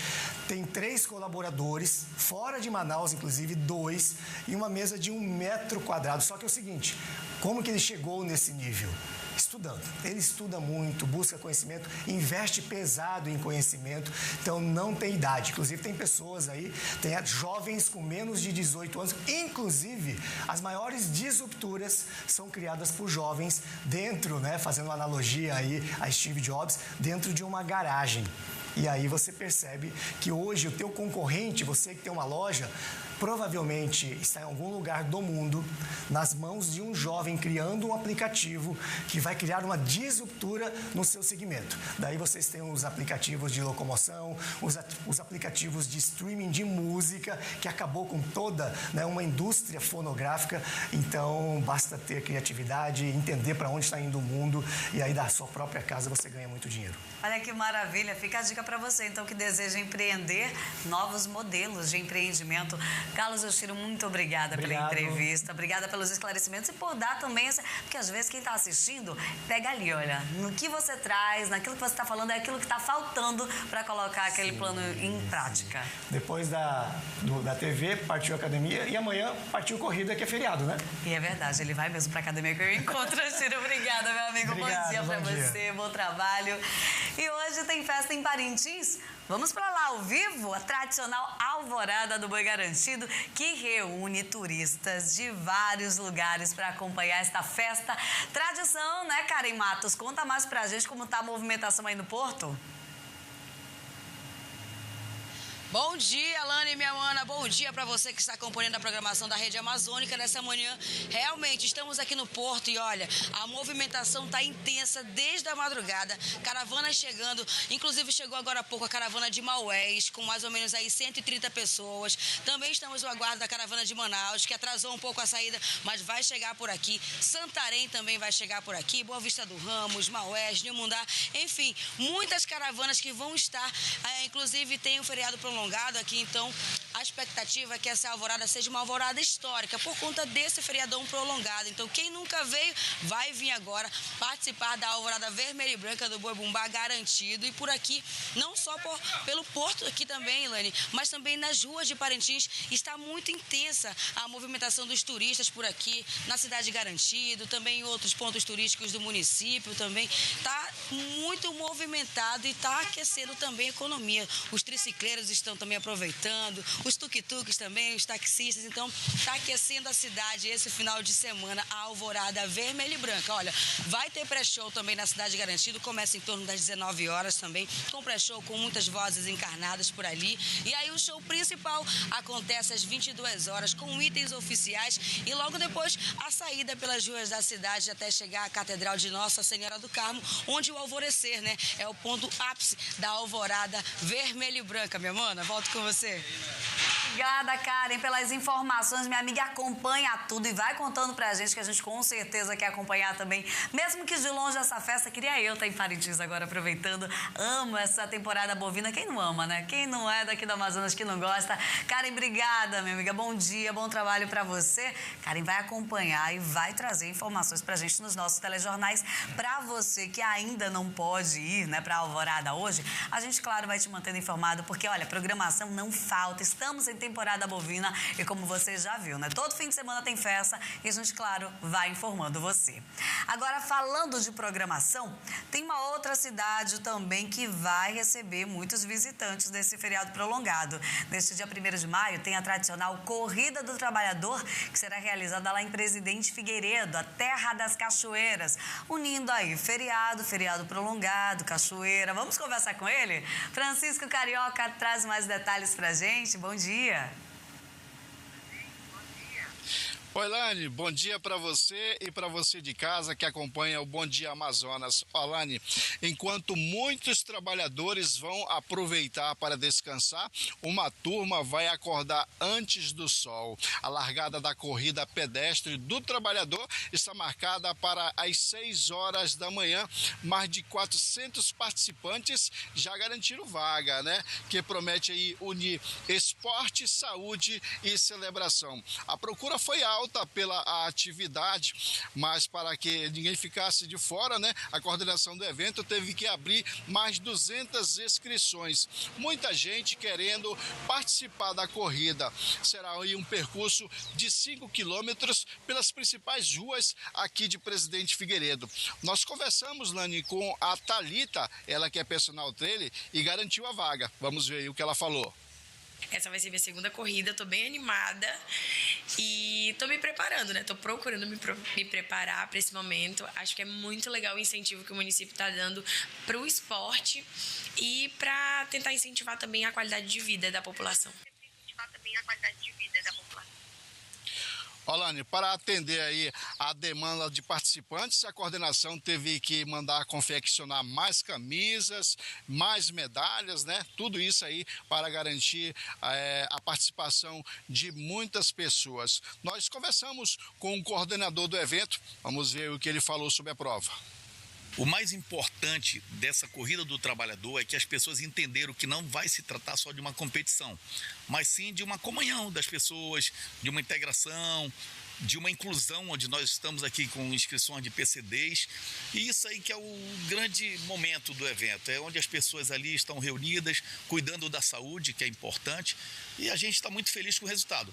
tem 3 colaboradores, fora de Manaus, inclusive 2, e uma mesa de 1 metro quadrado. Só que é o seguinte, como que ele chegou nesse nível? Estudando. Ele estuda muito, busca conhecimento, investe pesado em conhecimento, então não tem idade. Inclusive tem pessoas aí, tem jovens com menos de 18 anos, inclusive as maiores disrupturas são criadas por jovens dentro, né, fazendo uma analogia aí a Steve Jobs, dentro de uma garagem. E aí você percebe que hoje o teu concorrente, você que tem uma loja, provavelmente está em algum lugar do mundo, nas mãos de um jovem criando um aplicativo que vai criar uma disruptura no seu segmento. Daí vocês têm os aplicativos de locomoção, os aplicativos de streaming de música, que acabou com toda, né, uma indústria fonográfica. Então, basta ter criatividade, entender para onde está indo o mundo, e aí da sua própria casa você ganha muito dinheiro. Olha que maravilha, fica a dica para você, então, que deseja empreender, novos modelos de empreendimento. Carlos Yoshiro, muito obrigada pela entrevista, obrigada pelos esclarecimentos e por dar também essa... Porque às vezes quem está assistindo, pega ali, olha, no que você traz, naquilo que você está falando, é aquilo que está faltando para colocar aquele plano em prática. Depois da TV, partiu a academia e amanhã partiu corrida, que é feriado, né? E é verdade, ele vai mesmo para a academia que eu encontro, Yoshiro. Obrigada, meu amigo. Obrigado, bom dia para você, bom trabalho. E hoje tem festa em Parintins. Vamos para lá ao vivo, a tradicional Alvorada do Boi Garantido, que reúne turistas de vários lugares para acompanhar esta festa. Tradição, né, Karen Matos? Conta mais pra gente como tá a movimentação aí no Porto. Bom dia, Alane e minha mana. Bom dia para você que está acompanhando a programação da Rede Amazônica nessa manhã. Realmente, estamos aqui no Porto e olha, a movimentação está intensa desde a madrugada. Caravanas chegando, inclusive chegou agora há pouco a caravana de Maués, com mais ou menos aí 130 pessoas. Também estamos no aguardo da caravana de Manaus, que atrasou um pouco a saída, mas vai chegar por aqui. Santarém também vai chegar por aqui, Boa Vista do Ramos, Maués, Nimundá, enfim, muitas caravanas que vão estar, inclusive tem um feriado prolongado aqui, então a expectativa é que essa alvorada seja uma alvorada histórica por conta desse feriadão prolongado. Então quem nunca veio vai vir agora participar da alvorada vermelha e branca do Boi Bumbá Garantido. E por aqui, não só pelo Porto aqui também, Ilane, mas também nas ruas de Parintins está muito intensa a movimentação dos turistas por aqui, na Cidade Garantido, também em outros pontos turísticos do município também. Está muito movimentado e está aquecendo também a economia. Os tricicleiros estão também aproveitando, os tuk-tuks também, os taxistas, então está aquecendo a cidade esse final de semana, a alvorada vermelha e branca. Olha, vai ter pré-show também na Cidade Garantido, começa em torno das 19 horas também, com pré-show com muitas vozes encarnadas por ali. E aí o show principal acontece às 22 horas com itens oficiais e logo depois a saída pelas ruas da cidade até chegar à Catedral de Nossa Senhora do Carmo, onde o alvorecer, né, é o ponto ápice da alvorada vermelha e branca, minha mana. Volto com você. Obrigada, Karen, pelas informações. Minha amiga acompanha tudo e vai contando pra gente, que a gente com certeza quer acompanhar também. Mesmo que de longe essa festa, queria eu estar em Parintins agora aproveitando. Amo essa temporada bovina. Quem não ama, né? Quem não é daqui do Amazonas, que não gosta. Karen, obrigada, minha amiga. Bom dia, bom trabalho pra você. Karen vai acompanhar e vai trazer informações pra gente nos nossos telejornais. Pra você que ainda não pode ir, né, pra Alvorada hoje, a gente, claro, vai te mantendo informado, porque, olha, programação não falta. Estamos em em temporada bovina e como você já viu, né? Todo fim de semana tem festa e a gente, claro, vai informando você. Agora, falando de programação, tem uma outra cidade também que vai receber muitos visitantes desse feriado prolongado. Neste dia 1º de maio, tem a tradicional Corrida do Trabalhador, que será realizada lá em Presidente Figueiredo, a terra das cachoeiras, unindo aí feriado prolongado, cachoeira. Vamos conversar com ele? Francisco Carioca traz mais detalhes pra gente. Bom dia. Oi, Lani, bom dia para você e para você de casa que acompanha o Bom Dia Amazonas. Lani, enquanto muitos trabalhadores vão aproveitar para descansar, uma turma vai acordar antes do sol. A largada da corrida pedestre do trabalhador está marcada para as 6 horas da manhã. Mais de 400 participantes já garantiram vaga, né? Que promete aí unir esporte, saúde e celebração. A procura foi alta pela atividade, mas para que ninguém ficasse de fora, né, a coordenação do evento teve que abrir mais 200 inscrições. Muita gente querendo participar da corrida. Será aí um percurso de 5 quilômetros pelas principais ruas aqui de Presidente Figueiredo. Nós conversamos, Lani, com a Thalita, ela que é personal trainer e garantiu a vaga. Vamos ver aí o que ela falou. Essa vai ser minha segunda corrida, tô bem animada e tô me preparando, né? Tô procurando me preparar para esse momento. Acho que é muito legal o incentivo que o município tá dando pro esporte e para tentar incentivar também a qualidade de vida da população. Lani, para atender aí a demanda de participantes, a coordenação teve que mandar confeccionar mais camisas, mais medalhas, né? Tudo isso aí para garantir a participação de muitas pessoas. Nós conversamos com o coordenador do evento, vamos ver o que ele falou sobre a prova. O mais importante dessa corrida do trabalhador é que as pessoas entenderam que não vai se tratar só de uma competição, mas sim de uma comunhão das pessoas, de uma integração, de uma inclusão, onde nós estamos aqui com inscrições de PCDs. E isso aí que é o grande momento do evento, é onde as pessoas ali estão reunidas, cuidando da saúde, que é importante, e a gente está muito feliz com o resultado.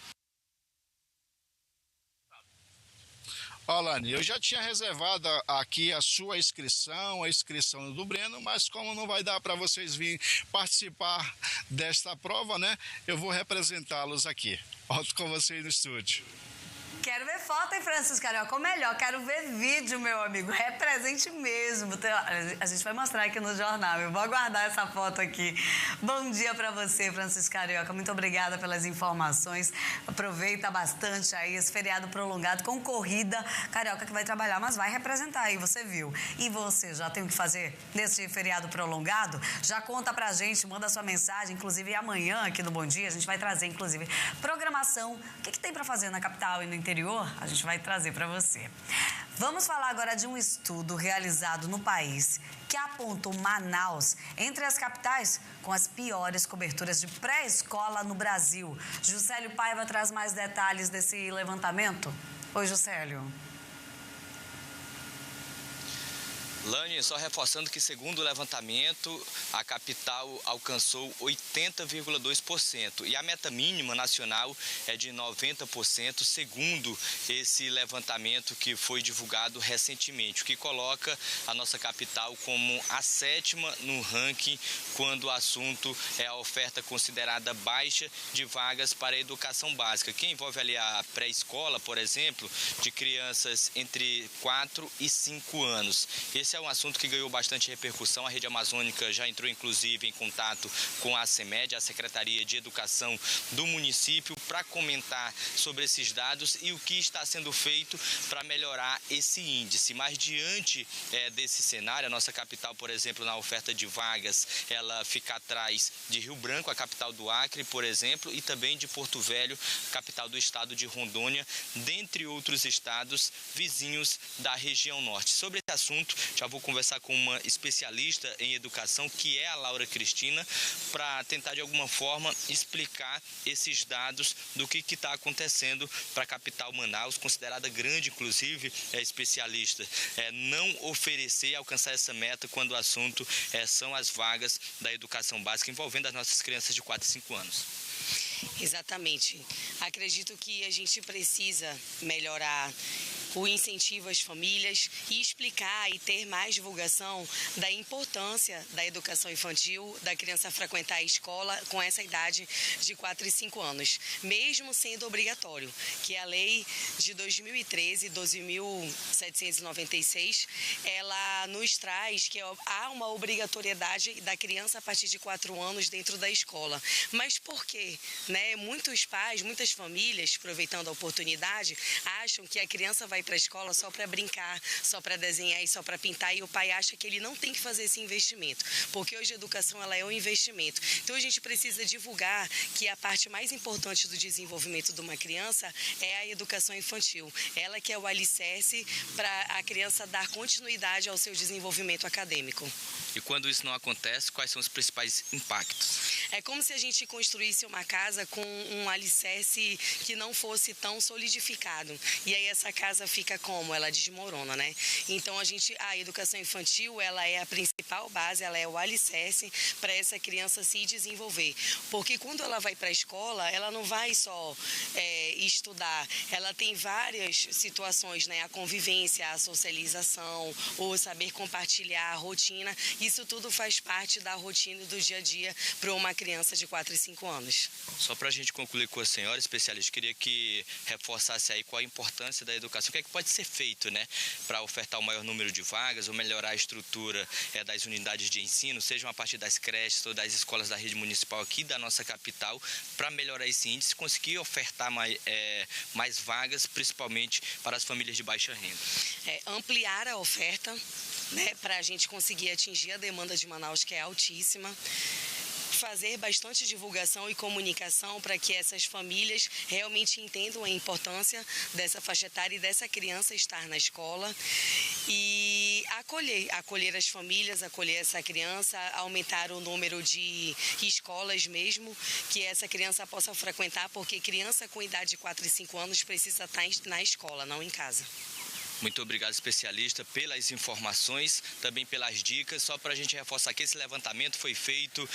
Lani, eu já tinha reservado aqui a sua inscrição, a inscrição do Breno, mas como não vai dar para vocês virem participar desta prova, né? Eu vou representá-los aqui. Volto com vocês no estúdio. Quero ver foto, hein, Francisco Carioca? Ou melhor, quero ver vídeo, meu amigo. Represente mesmo. A gente vai mostrar aqui no jornal. Eu vou aguardar essa foto aqui. Bom dia pra você, Francisco Carioca. Muito obrigada pelas informações. Aproveita bastante aí esse feriado prolongado com corrida. Carioca que vai trabalhar, mas vai representar aí, você viu. E você já tem o que fazer nesse feriado prolongado? Já conta pra gente, manda sua mensagem. Inclusive, amanhã aqui no Bom Dia, a gente vai trazer, inclusive, programação. O que tem pra fazer na capital e no interior? A gente vai trazer para você. Vamos falar agora de um estudo realizado no país que apontou Manaus entre as capitais com as piores coberturas de pré-escola no Brasil. Juscelio Paiva traz mais detalhes desse levantamento. Oi, Juscelio. Lani, só reforçando que, segundo o levantamento, a capital alcançou 80,2% e a meta mínima nacional é de 90%, segundo esse levantamento que foi divulgado recentemente, o que coloca a nossa capital como a 7ª no ranking quando o assunto é a oferta considerada baixa de vagas para a educação básica, que envolve ali a pré-escola, por exemplo, de crianças entre 4 e 5 anos. Esse é um assunto que ganhou bastante repercussão. A Rede Amazônica já entrou, inclusive, em contato com a CEMED, a Secretaria de Educação do município, para comentar sobre esses dados e o que está sendo feito para melhorar esse índice. Mas diante desse cenário, a nossa capital, por exemplo, na oferta de vagas, ela fica atrás de Rio Branco, a capital do Acre, por exemplo, e também de Porto Velho, capital do estado de Rondônia, dentre outros estados vizinhos da região norte. Sobre esse assunto, já vou conversar com uma especialista em educação, que é a Laura Cristina, para tentar de alguma forma explicar esses dados do que está acontecendo para a capital Manaus, considerada grande, inclusive, especialista, não oferecer e alcançar essa meta quando o assunto são as vagas da educação básica envolvendo as nossas crianças de 4 e 5 anos. Exatamente. Acredito que a gente precisa melhorar o incentivo às famílias e explicar e ter mais divulgação da importância da educação infantil, da criança frequentar a escola com essa idade de 4 e 5 anos, mesmo sendo obrigatório, que a lei de 2013, 12.796, ela nos traz que há uma obrigatoriedade da criança a partir de 4 anos dentro da escola. Mas por quê? Muitos pais, muitas famílias, aproveitando a oportunidade, acham que a criança vai para a escola só para brincar, só para desenhar e só para pintar, e o pai acha que ele não tem que fazer esse investimento, porque hoje a educação ela é um investimento. Então a gente precisa divulgar que a parte mais importante do desenvolvimento de uma criança é a educação infantil. Ela que é o alicerce para a criança dar continuidade ao seu desenvolvimento acadêmico. E quando isso não acontece, quais são os principais impactos? É como se a gente construísse uma casa com um alicerce que não fosse tão solidificado. E aí essa casa fica como? Ela desmorona, né? Então a educação infantil, ela é a principal base, ela é o alicerce para essa criança se desenvolver. Porque quando ela vai para a escola, ela não vai só estudar, ela tem várias situações, né? A convivência, a socialização, o saber compartilhar, a rotina. Isso tudo faz parte da rotina do dia a dia para uma criança de 4 e 5 anos. Só para a gente concluir com a senhora, especialista, queria que reforçasse aí qual a importância da educação. O que é que pode ser feito, né, para ofertar o maior número de vagas ou melhorar a estrutura das unidades de ensino, sejam a partir das creches ou das escolas da rede municipal aqui da nossa capital, para melhorar esse índice e conseguir ofertar mais vagas, principalmente para as famílias de baixa renda. Ampliar a oferta, né, para a gente conseguir atingir a demanda de Manaus, que é altíssima. Fazer bastante divulgação e comunicação para que essas famílias realmente entendam a importância dessa faixa etária e dessa criança estar na escola e acolher as famílias, acolher essa criança, aumentar o número de escolas mesmo que essa criança possa frequentar, porque criança com idade de 4 e 5 anos precisa estar na escola, não em casa. Muito obrigado, especialista, pelas informações, também pelas dicas. Só para a gente reforçar que esse levantamento foi feito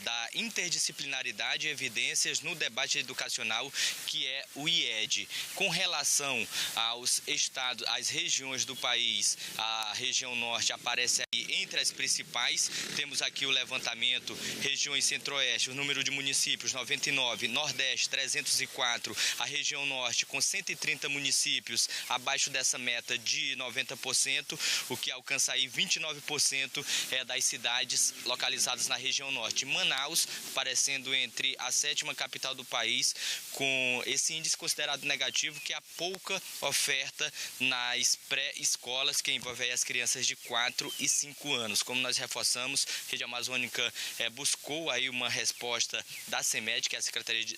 da interdisciplinaridade e evidências no debate educacional, que é o IED. Com relação aos estados, às regiões do país, a região norte aparece aí entre as principais. Temos aqui o levantamento, regiões centro-oeste, o número de municípios, 99, nordeste, 304, a região norte com 130 municípios abaixo dessa meta de 90%, o que alcança aí 29% das cidades localizadas na região norte. Manaus aparecendo entre a 7ª capital do país, com esse índice considerado negativo, que há pouca oferta nas pré-escolas, que envolve as crianças de 4 e 5 anos. Como nós reforçamos, a Rede Amazônica buscou aí uma resposta da CEMED, que é a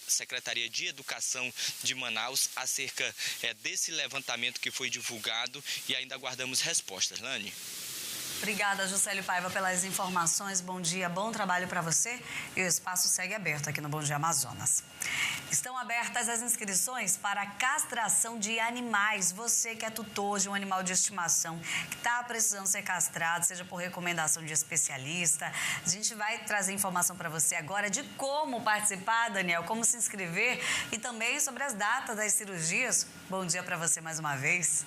Secretaria de Educação de Manaus, acerca desse levantamento que foi divulgado, e ainda aguardamos respostas. Lani. Obrigada, Juscelio Paiva, pelas informações. Bom dia, bom trabalho para você. E o espaço segue aberto aqui no Bom Dia Amazonas. Estão abertas as inscrições para a castração de animais. Você que é tutor de um animal de estimação, que está precisando ser castrado, seja por recomendação de especialista. A gente vai trazer informação para você agora de como participar, Daniel, como se inscrever e também sobre as datas das cirurgias. Bom dia para você mais uma vez.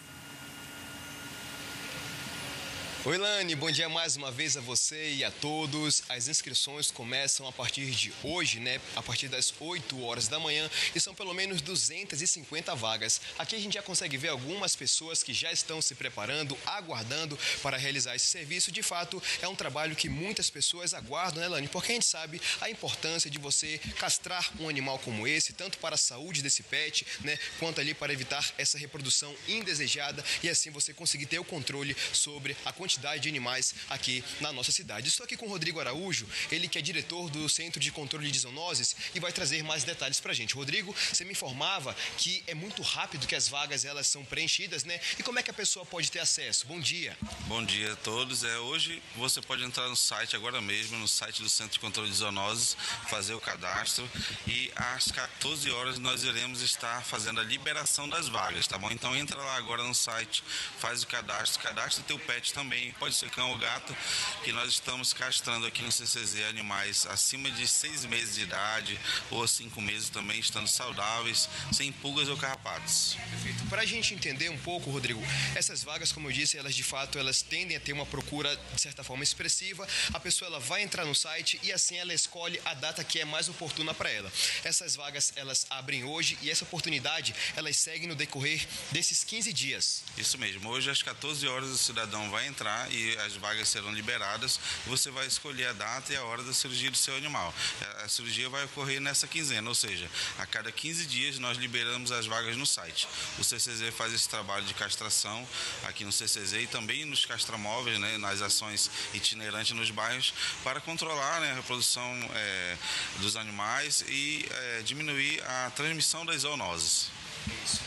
Oi, Lani, bom dia mais uma vez a você e a todos. As inscrições começam a partir de hoje, né? A partir das 8 horas da manhã, e são pelo menos 250 vagas. Aqui a gente já consegue ver algumas pessoas que já estão se preparando, aguardando para realizar esse serviço. De fato, é um trabalho que muitas pessoas aguardam, né, Lani? Porque a gente sabe a importância de você castrar um animal como esse, tanto para a saúde desse pet, né, quanto ali para evitar essa reprodução indesejada e assim você conseguir ter o controle sobre a quantidade de animais aqui na nossa cidade. Estou aqui com o Rodrigo Araújo, ele que é diretor do Centro de Controle de Zoonoses e vai trazer mais detalhes pra gente. Rodrigo, você me informava que é muito rápido que as vagas elas são preenchidas, né? E como é que a pessoa pode ter acesso? Bom dia. Bom dia a todos. Hoje você pode entrar no site agora mesmo, no site do Centro de Controle de Zoonoses, fazer o cadastro e às 14 horas nós iremos estar fazendo a liberação das vagas, tá bom? Então entra lá agora no site, faz o cadastro, cadastra o teu pet também também, pode ser cão ou gato, que nós estamos castrando aqui no CCZ animais acima de 6 meses de idade ou 5 meses também, estando saudáveis, sem pulgas ou carrapatos. Perfeito. Para a gente entender um pouco, Rodrigo, essas vagas, como eu disse, elas de fato elas tendem a ter uma procura de certa forma expressiva. A pessoa ela vai entrar no site e assim ela escolhe a data que é mais oportuna para ela. Essas vagas elas abrem hoje e essa oportunidade elas seguem no decorrer desses 15 dias. Isso mesmo. Hoje às 14 horas o cidadão vai entrar e as vagas serão liberadas. Você vai escolher a data e a hora da cirurgia do seu animal. A cirurgia vai ocorrer nessa quinzena, ou seja, a cada 15 dias nós liberamos as vagas no site. O CCZ faz esse trabalho de castração aqui no CCZ e também nos castramóveis, né, nas ações itinerantes nos bairros, para controlar, né, a reprodução dos animais e diminuir a transmissão das zoonoses.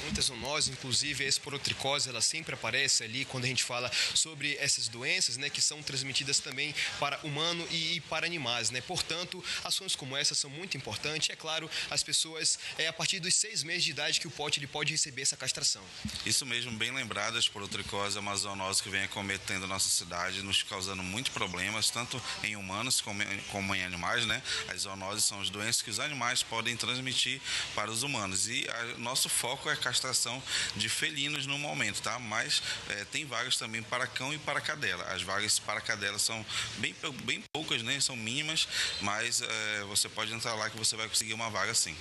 Muitas zoonoses, inclusive a esporotricose, ela sempre aparece ali quando a gente fala sobre essas doenças, né, que são transmitidas também para humano e para animais, né? Portanto, ações como essa são muito importantes. É claro, as pessoas, a partir dos 6 meses de idade que o pote ele pode receber essa castração. Isso mesmo, bem lembrado, a esporotricose é uma zoonose que vem acometendo a nossa cidade, nos causando muitos problemas, tanto em humanos como em animais, né? As zoonoses são as doenças que os animais podem transmitir para os humanos e nosso foco é a castração de felinos no momento, tá? Mas tem vagas também para cão e para cadela. As vagas para cadela são bem poucas, né? São mínimas, mas você pode entrar lá que você vai conseguir uma vaga sim.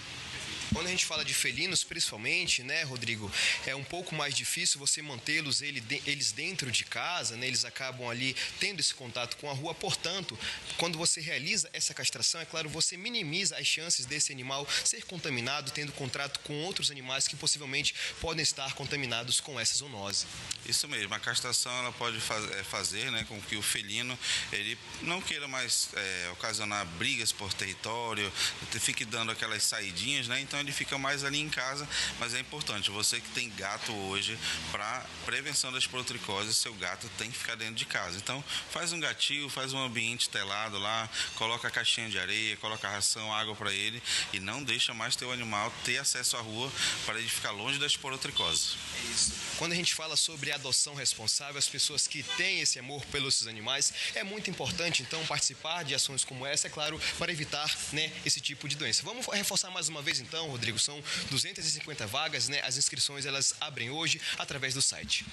Quando a gente fala de felinos, principalmente, né, Rodrigo, é um pouco mais difícil você mantê-los eles dentro de casa, né? Eles acabam ali tendo esse contato com a rua. Portanto, quando você realiza essa castração, é claro, você minimiza as chances desse animal ser contaminado, tendo contato com outros animais que possivelmente podem estar contaminados com essa zoonose. Isso mesmo, a castração ela pode fazer, né, com que o felino ele não queira mais ocasionar brigas por território, fique dando aquelas saidinhas, né? Então ele fica mais ali em casa, mas é importante, você que tem gato hoje, para prevenção da esporotricose, seu gato tem que ficar dentro de casa. Então faz um gatil, faz um ambiente telado lá, coloca a caixinha de areia, coloca a ração, água para ele e não deixa mais teu animal ter acesso à rua para ele ficar longe da esporotricose. É isso. Quando a gente fala sobre adoção responsável, as pessoas que têm esse amor pelos animais, é muito importante então participar de ações como essa, é claro, para evitar, né, esse tipo de doença. Vamos reforçar mais uma vez então, Rodrigo, são 250 vagas, né? As inscrições elas abrem hoje através do site.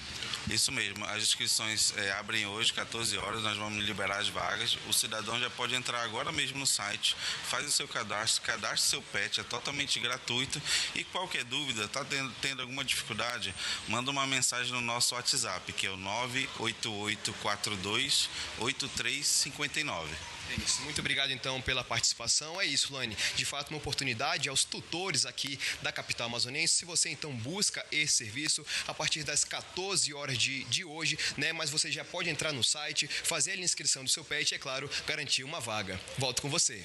Isso mesmo, as inscrições abrem hoje, 14 horas, nós vamos liberar as vagas. O cidadão já pode entrar agora mesmo no site, faz o seu cadastre seu pet, é totalmente gratuito e qualquer dúvida, está tendo alguma dificuldade, manda uma mensagem no nosso WhatsApp, que é o 988428359. É isso. Muito obrigado, então, pela participação. É isso, Lani. De fato, uma oportunidade aos tutores aqui da capital amazonense. Se você, então, busca esse serviço a partir das 14 horas de hoje, né? Mas você já pode entrar no site, fazer a inscrição do seu pet e, é claro, garantir uma vaga. Volto com você.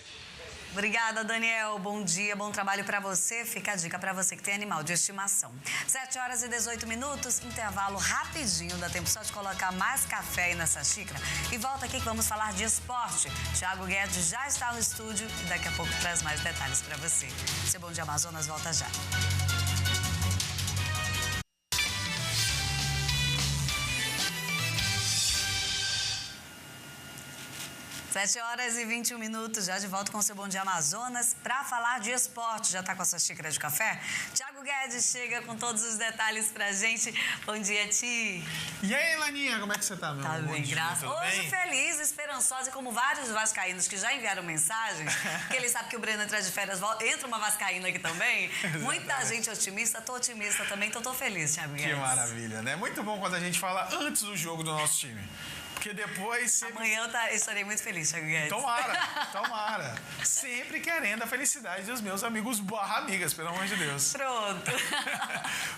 Obrigada, Daniel. Bom dia, bom trabalho para você. Fica a dica para você que tem animal de estimação. 7 horas e 18 minutos, intervalo rapidinho. Dá tempo só de colocar mais café aí nessa xícara. E volta aqui que vamos falar de esporte. Thiago Guedes já está no estúdio e daqui a pouco traz mais detalhes para você. Seu Bom Dia Amazonas volta já. 7 horas e 21 minutos, já de volta com o seu Bom Dia Amazonas para falar de esporte. Já está com a sua xícara de café? Thiago Guedes chega com todos os detalhes pra gente. Bom dia, Ti. E aí, Laninha, como é que você tá, meu? Tá bem, graças. Hoje bem? Feliz, esperançosa e como vários vascaínos que já enviaram mensagem, porque eles sabem que o Breno entra de férias, entra uma vascaína aqui também. Muita gente otimista, tô otimista também, então tô feliz, Thiago Guedes. Que maravilha, né? Muito bom quando a gente fala antes do jogo do nosso time. Porque depois... Sempre... Amanhã eu estarei muito feliz, Thiago Guedes. Tomara. Sempre querendo a felicidade dos meus amigos amigas, pelo amor de Deus. Pronto.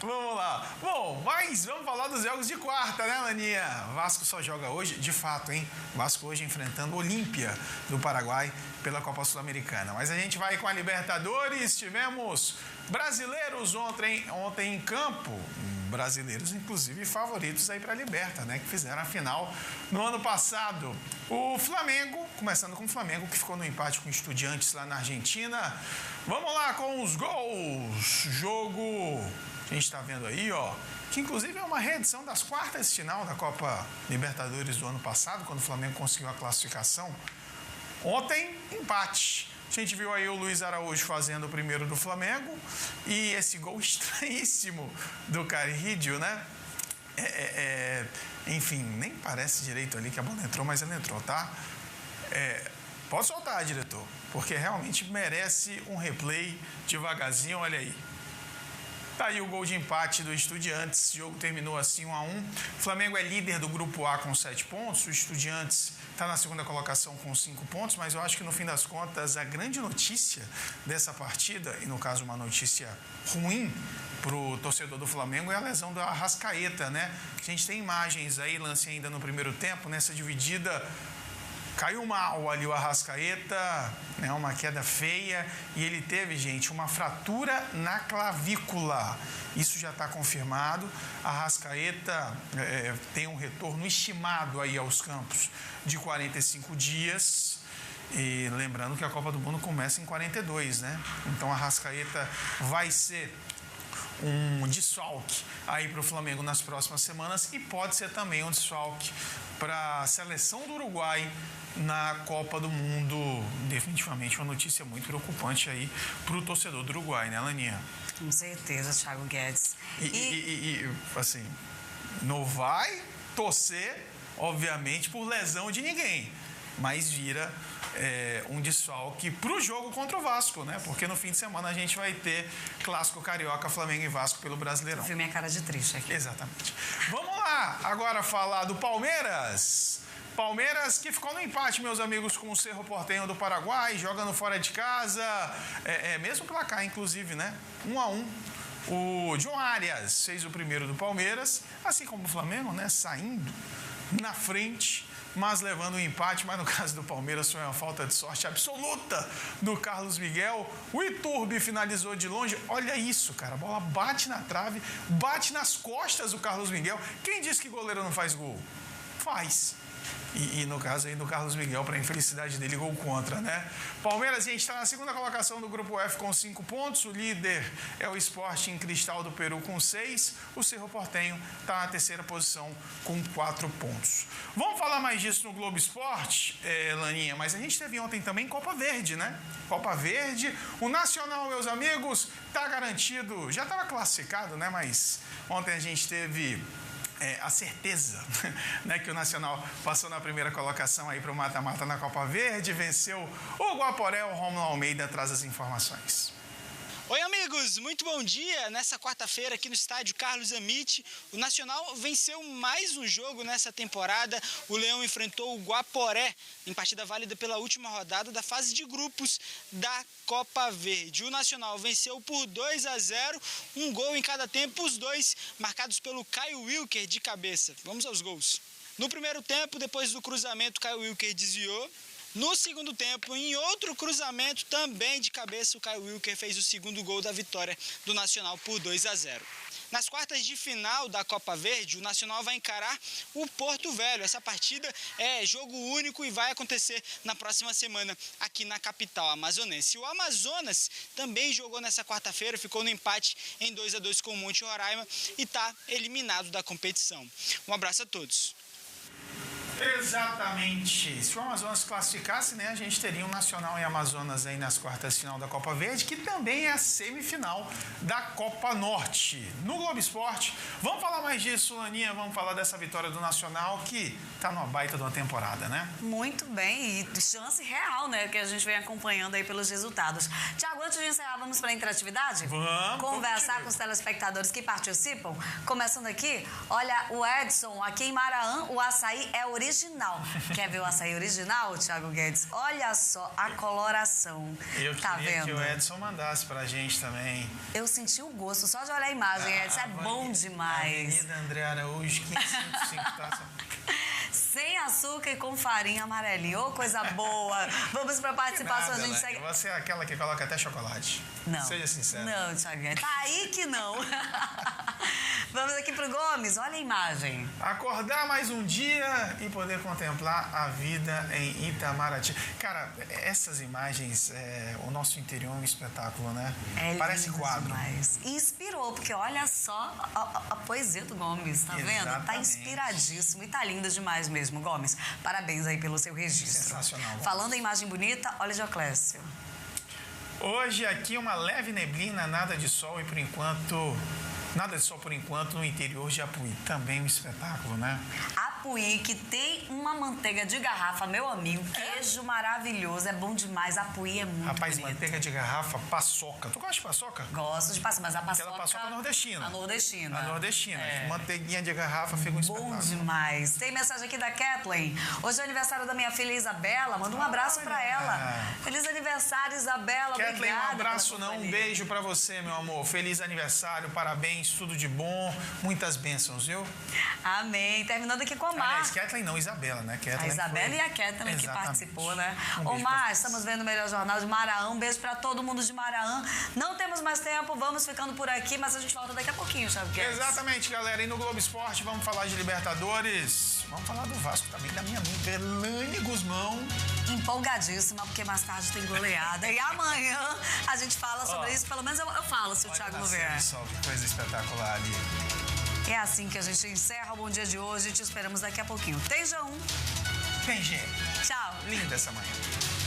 Vamos lá. Bom, mas vamos falar dos jogos de quarta, né, Laninha? Vasco só joga hoje, de fato, hein? Vasco hoje enfrentando o Olímpia do Paraguai pela Copa Sul-Americana. Mas a gente vai com a Libertadores. Tivemos brasileiros ontem em campo. Brasileiros, inclusive, favoritos aí para a Liberta, né? Que fizeram a final no ano passado. O Flamengo, começando com o Flamengo, que ficou no empate com o Estudiantes lá na Argentina. Vamos lá com os gols. Jogo, a gente está vendo aí, ó, que inclusive é uma reedição das quartas de final da Copa Libertadores do ano passado, quando o Flamengo conseguiu a classificação. Ontem, empate. A gente viu aí o Luiz Araújo fazendo o primeiro do Flamengo e esse gol estranhíssimo do Carrillo, né? Enfim, nem parece direito ali que a bola entrou, mas ela entrou, tá? Pode soltar, diretor, porque realmente merece um replay devagarzinho, olha aí. Tá aí o gol de empate do Estudiantes, o jogo terminou assim 1-1. O Flamengo é líder do grupo A com 7 pontos, o Estudiantes está na segunda colocação com 5 pontos, mas eu acho que no fim das contas a grande notícia dessa partida, e no caso uma notícia ruim para o torcedor do Flamengo, é a lesão do Arrascaeta, né? A gente tem imagens aí, lance ainda no primeiro tempo, nessa dividida. Caiu mal ali o Arrascaeta, né, uma queda feia, e ele teve, gente, uma fratura na clavícula. Isso já está confirmado. Arrascaeta tem um retorno estimado aí aos campos de 45 dias. E lembrando que a Copa do Mundo começa em 42, né? Então, Arrascaeta vai ser um desfalque aí para o Flamengo nas próximas semanas e pode ser também um desfalque para a seleção do Uruguai na Copa do Mundo. Definitivamente uma notícia muito preocupante aí para o torcedor do Uruguai, né, Laninha? Com certeza, Thiago Guedes. E assim, não vai torcer, obviamente, por lesão de ninguém, mas vira um desfalque para o jogo contra o Vasco, né? Porque no fim de semana a gente vai ter Clássico Carioca, Flamengo e Vasco pelo Brasileirão. Eu vi minha cara de triste aqui. Exatamente. Vamos lá, agora falar do Palmeiras. Palmeiras que ficou no empate, meus amigos, com o Cerro Porteño do Paraguai, jogando fora de casa, mesmo placar, inclusive, né? 1-1. O John Arias fez o primeiro do Palmeiras, assim como o Flamengo, né? Saindo na frente, mas levando o empate, mas no caso do Palmeiras foi uma falta de sorte absoluta do Carlos Miguel. O Iturbe finalizou de longe. Olha isso, cara, a bola bate na trave, bate nas costas do Carlos Miguel. Quem disse que goleiro não faz gol? Faz. E no caso aí do Carlos Miguel, para a infelicidade dele, gol contra, né? Palmeiras, a gente está na segunda colocação do Grupo F com 5 pontos. O líder é o Sporting Cristal do Peru com 6. O Cerro Porteño está na terceira posição com 4 pontos. Vamos falar mais disso no Globo Esporte, Laninha, mas a gente teve ontem também Copa Verde, né? Copa Verde. O Nacional, meus amigos, está garantido. Já estava classificado, né? Mas ontem a gente teve a certeza, né, que o Nacional passou na primeira colocação aí para o mata-mata na Copa Verde, venceu o Guaporé. O Romulo Almeida traz as informações. Oi, amigos, muito bom dia. Nessa quarta-feira aqui no estádio Carlos Amit, o Nacional venceu mais um jogo nessa temporada. O Leão enfrentou o Guaporé em partida válida pela última rodada da fase de grupos da Copa Verde. O Nacional venceu por 2-0, um gol em cada tempo, os dois marcados pelo Caio Wilker de cabeça. Vamos aos gols. No primeiro tempo, depois do cruzamento, Caio Wilker desviou. No segundo tempo, em outro cruzamento também de cabeça, o Caio Wilker fez o segundo gol da vitória do Nacional por 2-0. Nas quartas de final da Copa Verde, o Nacional vai encarar o Porto Velho. Essa partida é jogo único e vai acontecer na próxima semana aqui na capital amazonense. O Amazonas também jogou nessa quarta-feira, ficou no empate em 2-2 com o Monte Roraima e está eliminado da competição. Um abraço a todos. Exatamente. Se o Amazonas classificasse, né, a gente teria um Nacional e Amazonas aí nas quartas de final da Copa Verde, que também é a semifinal da Copa Norte. No Globo Esporte, vamos falar mais disso, Laninha, vamos falar dessa vitória do Nacional, que tá numa baita de uma temporada, né? Muito bem, e chance real, né, que a gente vem acompanhando aí pelos resultados. Tiago, antes de encerrar, vamos para a interatividade? Vamos. Conversar com os telespectadores que participam. Começando aqui, olha, o Edson, aqui em Maraã, o açaí é original. Quer ver o açaí original, Thiago Guedes? Olha só a coloração. Eu tá queria vendo? que o Edson mandasse pra gente também. Eu senti o gosto só de olhar a imagem, Edson. É bom demais. Avenida André Araújo, 1555, tá? Sem açúcar e com farinha amarelinha. Ô, coisa boa. Vamos pra participação, a gente segue... Você é aquela que coloca até chocolate. Não. Seja sincero. Não, Thiaguinho. Tá aí que não. Vamos aqui pro Gomes. Olha a imagem. Acordar mais um dia e poder contemplar a vida em Itamaraty. Cara, essas imagens, o nosso interior é um espetáculo, né? Parece quadro. Demais. E inspirou, porque olha só a poesia do Gomes, tá vendo? Tá inspiradíssimo e tá linda demais mesmo, Gomes. Parabéns aí pelo seu registro. Sensacional. Gomes. Falando em imagem bonita, olha Dioclésio. Hoje aqui uma leve neblina, nada de sol e por enquanto... Nada de sol por enquanto no interior de Apuí. Também um espetáculo, né? Apuí, que tem uma manteiga de garrafa, meu amigo. Queijo maravilhoso, é bom demais. Apuí é muito Rapaz, bonito. manteiga de garrafa, paçoca. Tu gosta de paçoca? Gosto de paçoca, mas a paçoca... Aquela paçoca nordestina. A nordestina. A nordestina. É. Manteiguinha de garrafa fica um espetáculo. Bom demais. Tem mensagem aqui da Kathleen. Hoje é aniversário da minha filha Isabela. Manda um abraço pra ela. Feliz aniversário, Isabela. Kathleen, obrigada. um abraço não, um beijo pra você, meu amor. Feliz aniversário, parabéns, tudo de bom, muitas bênçãos, viu? Amém. Terminando aqui com a Mar. Aliás, Kathleen não, Isabela, né? Kathleen A Isabela foi... e a Kathleen que Exatamente. participou, né? Um Ô, beijo Mar, estamos vendo o melhor jornal de Maraã. Um beijo pra todo mundo de Maraã. Não temos mais tempo, vamos ficando por aqui, mas a gente volta daqui a pouquinho, Thiago Guedes. Exatamente, galera. E no Globo Esporte vamos falar de Libertadores. Vamos falar do Vasco também, da minha amiga Elane Guzmão. Empolgadíssima, porque mais tarde tem goleada. E amanhã a gente fala sobre isso, pelo menos eu falo, se o Thiago não vier. Que coisa espetacular ali. É assim que a gente encerra o Bom Dia de hoje. Te esperamos daqui a pouquinho. Tem G1. Tem G. Tchau. Linda essa manhã.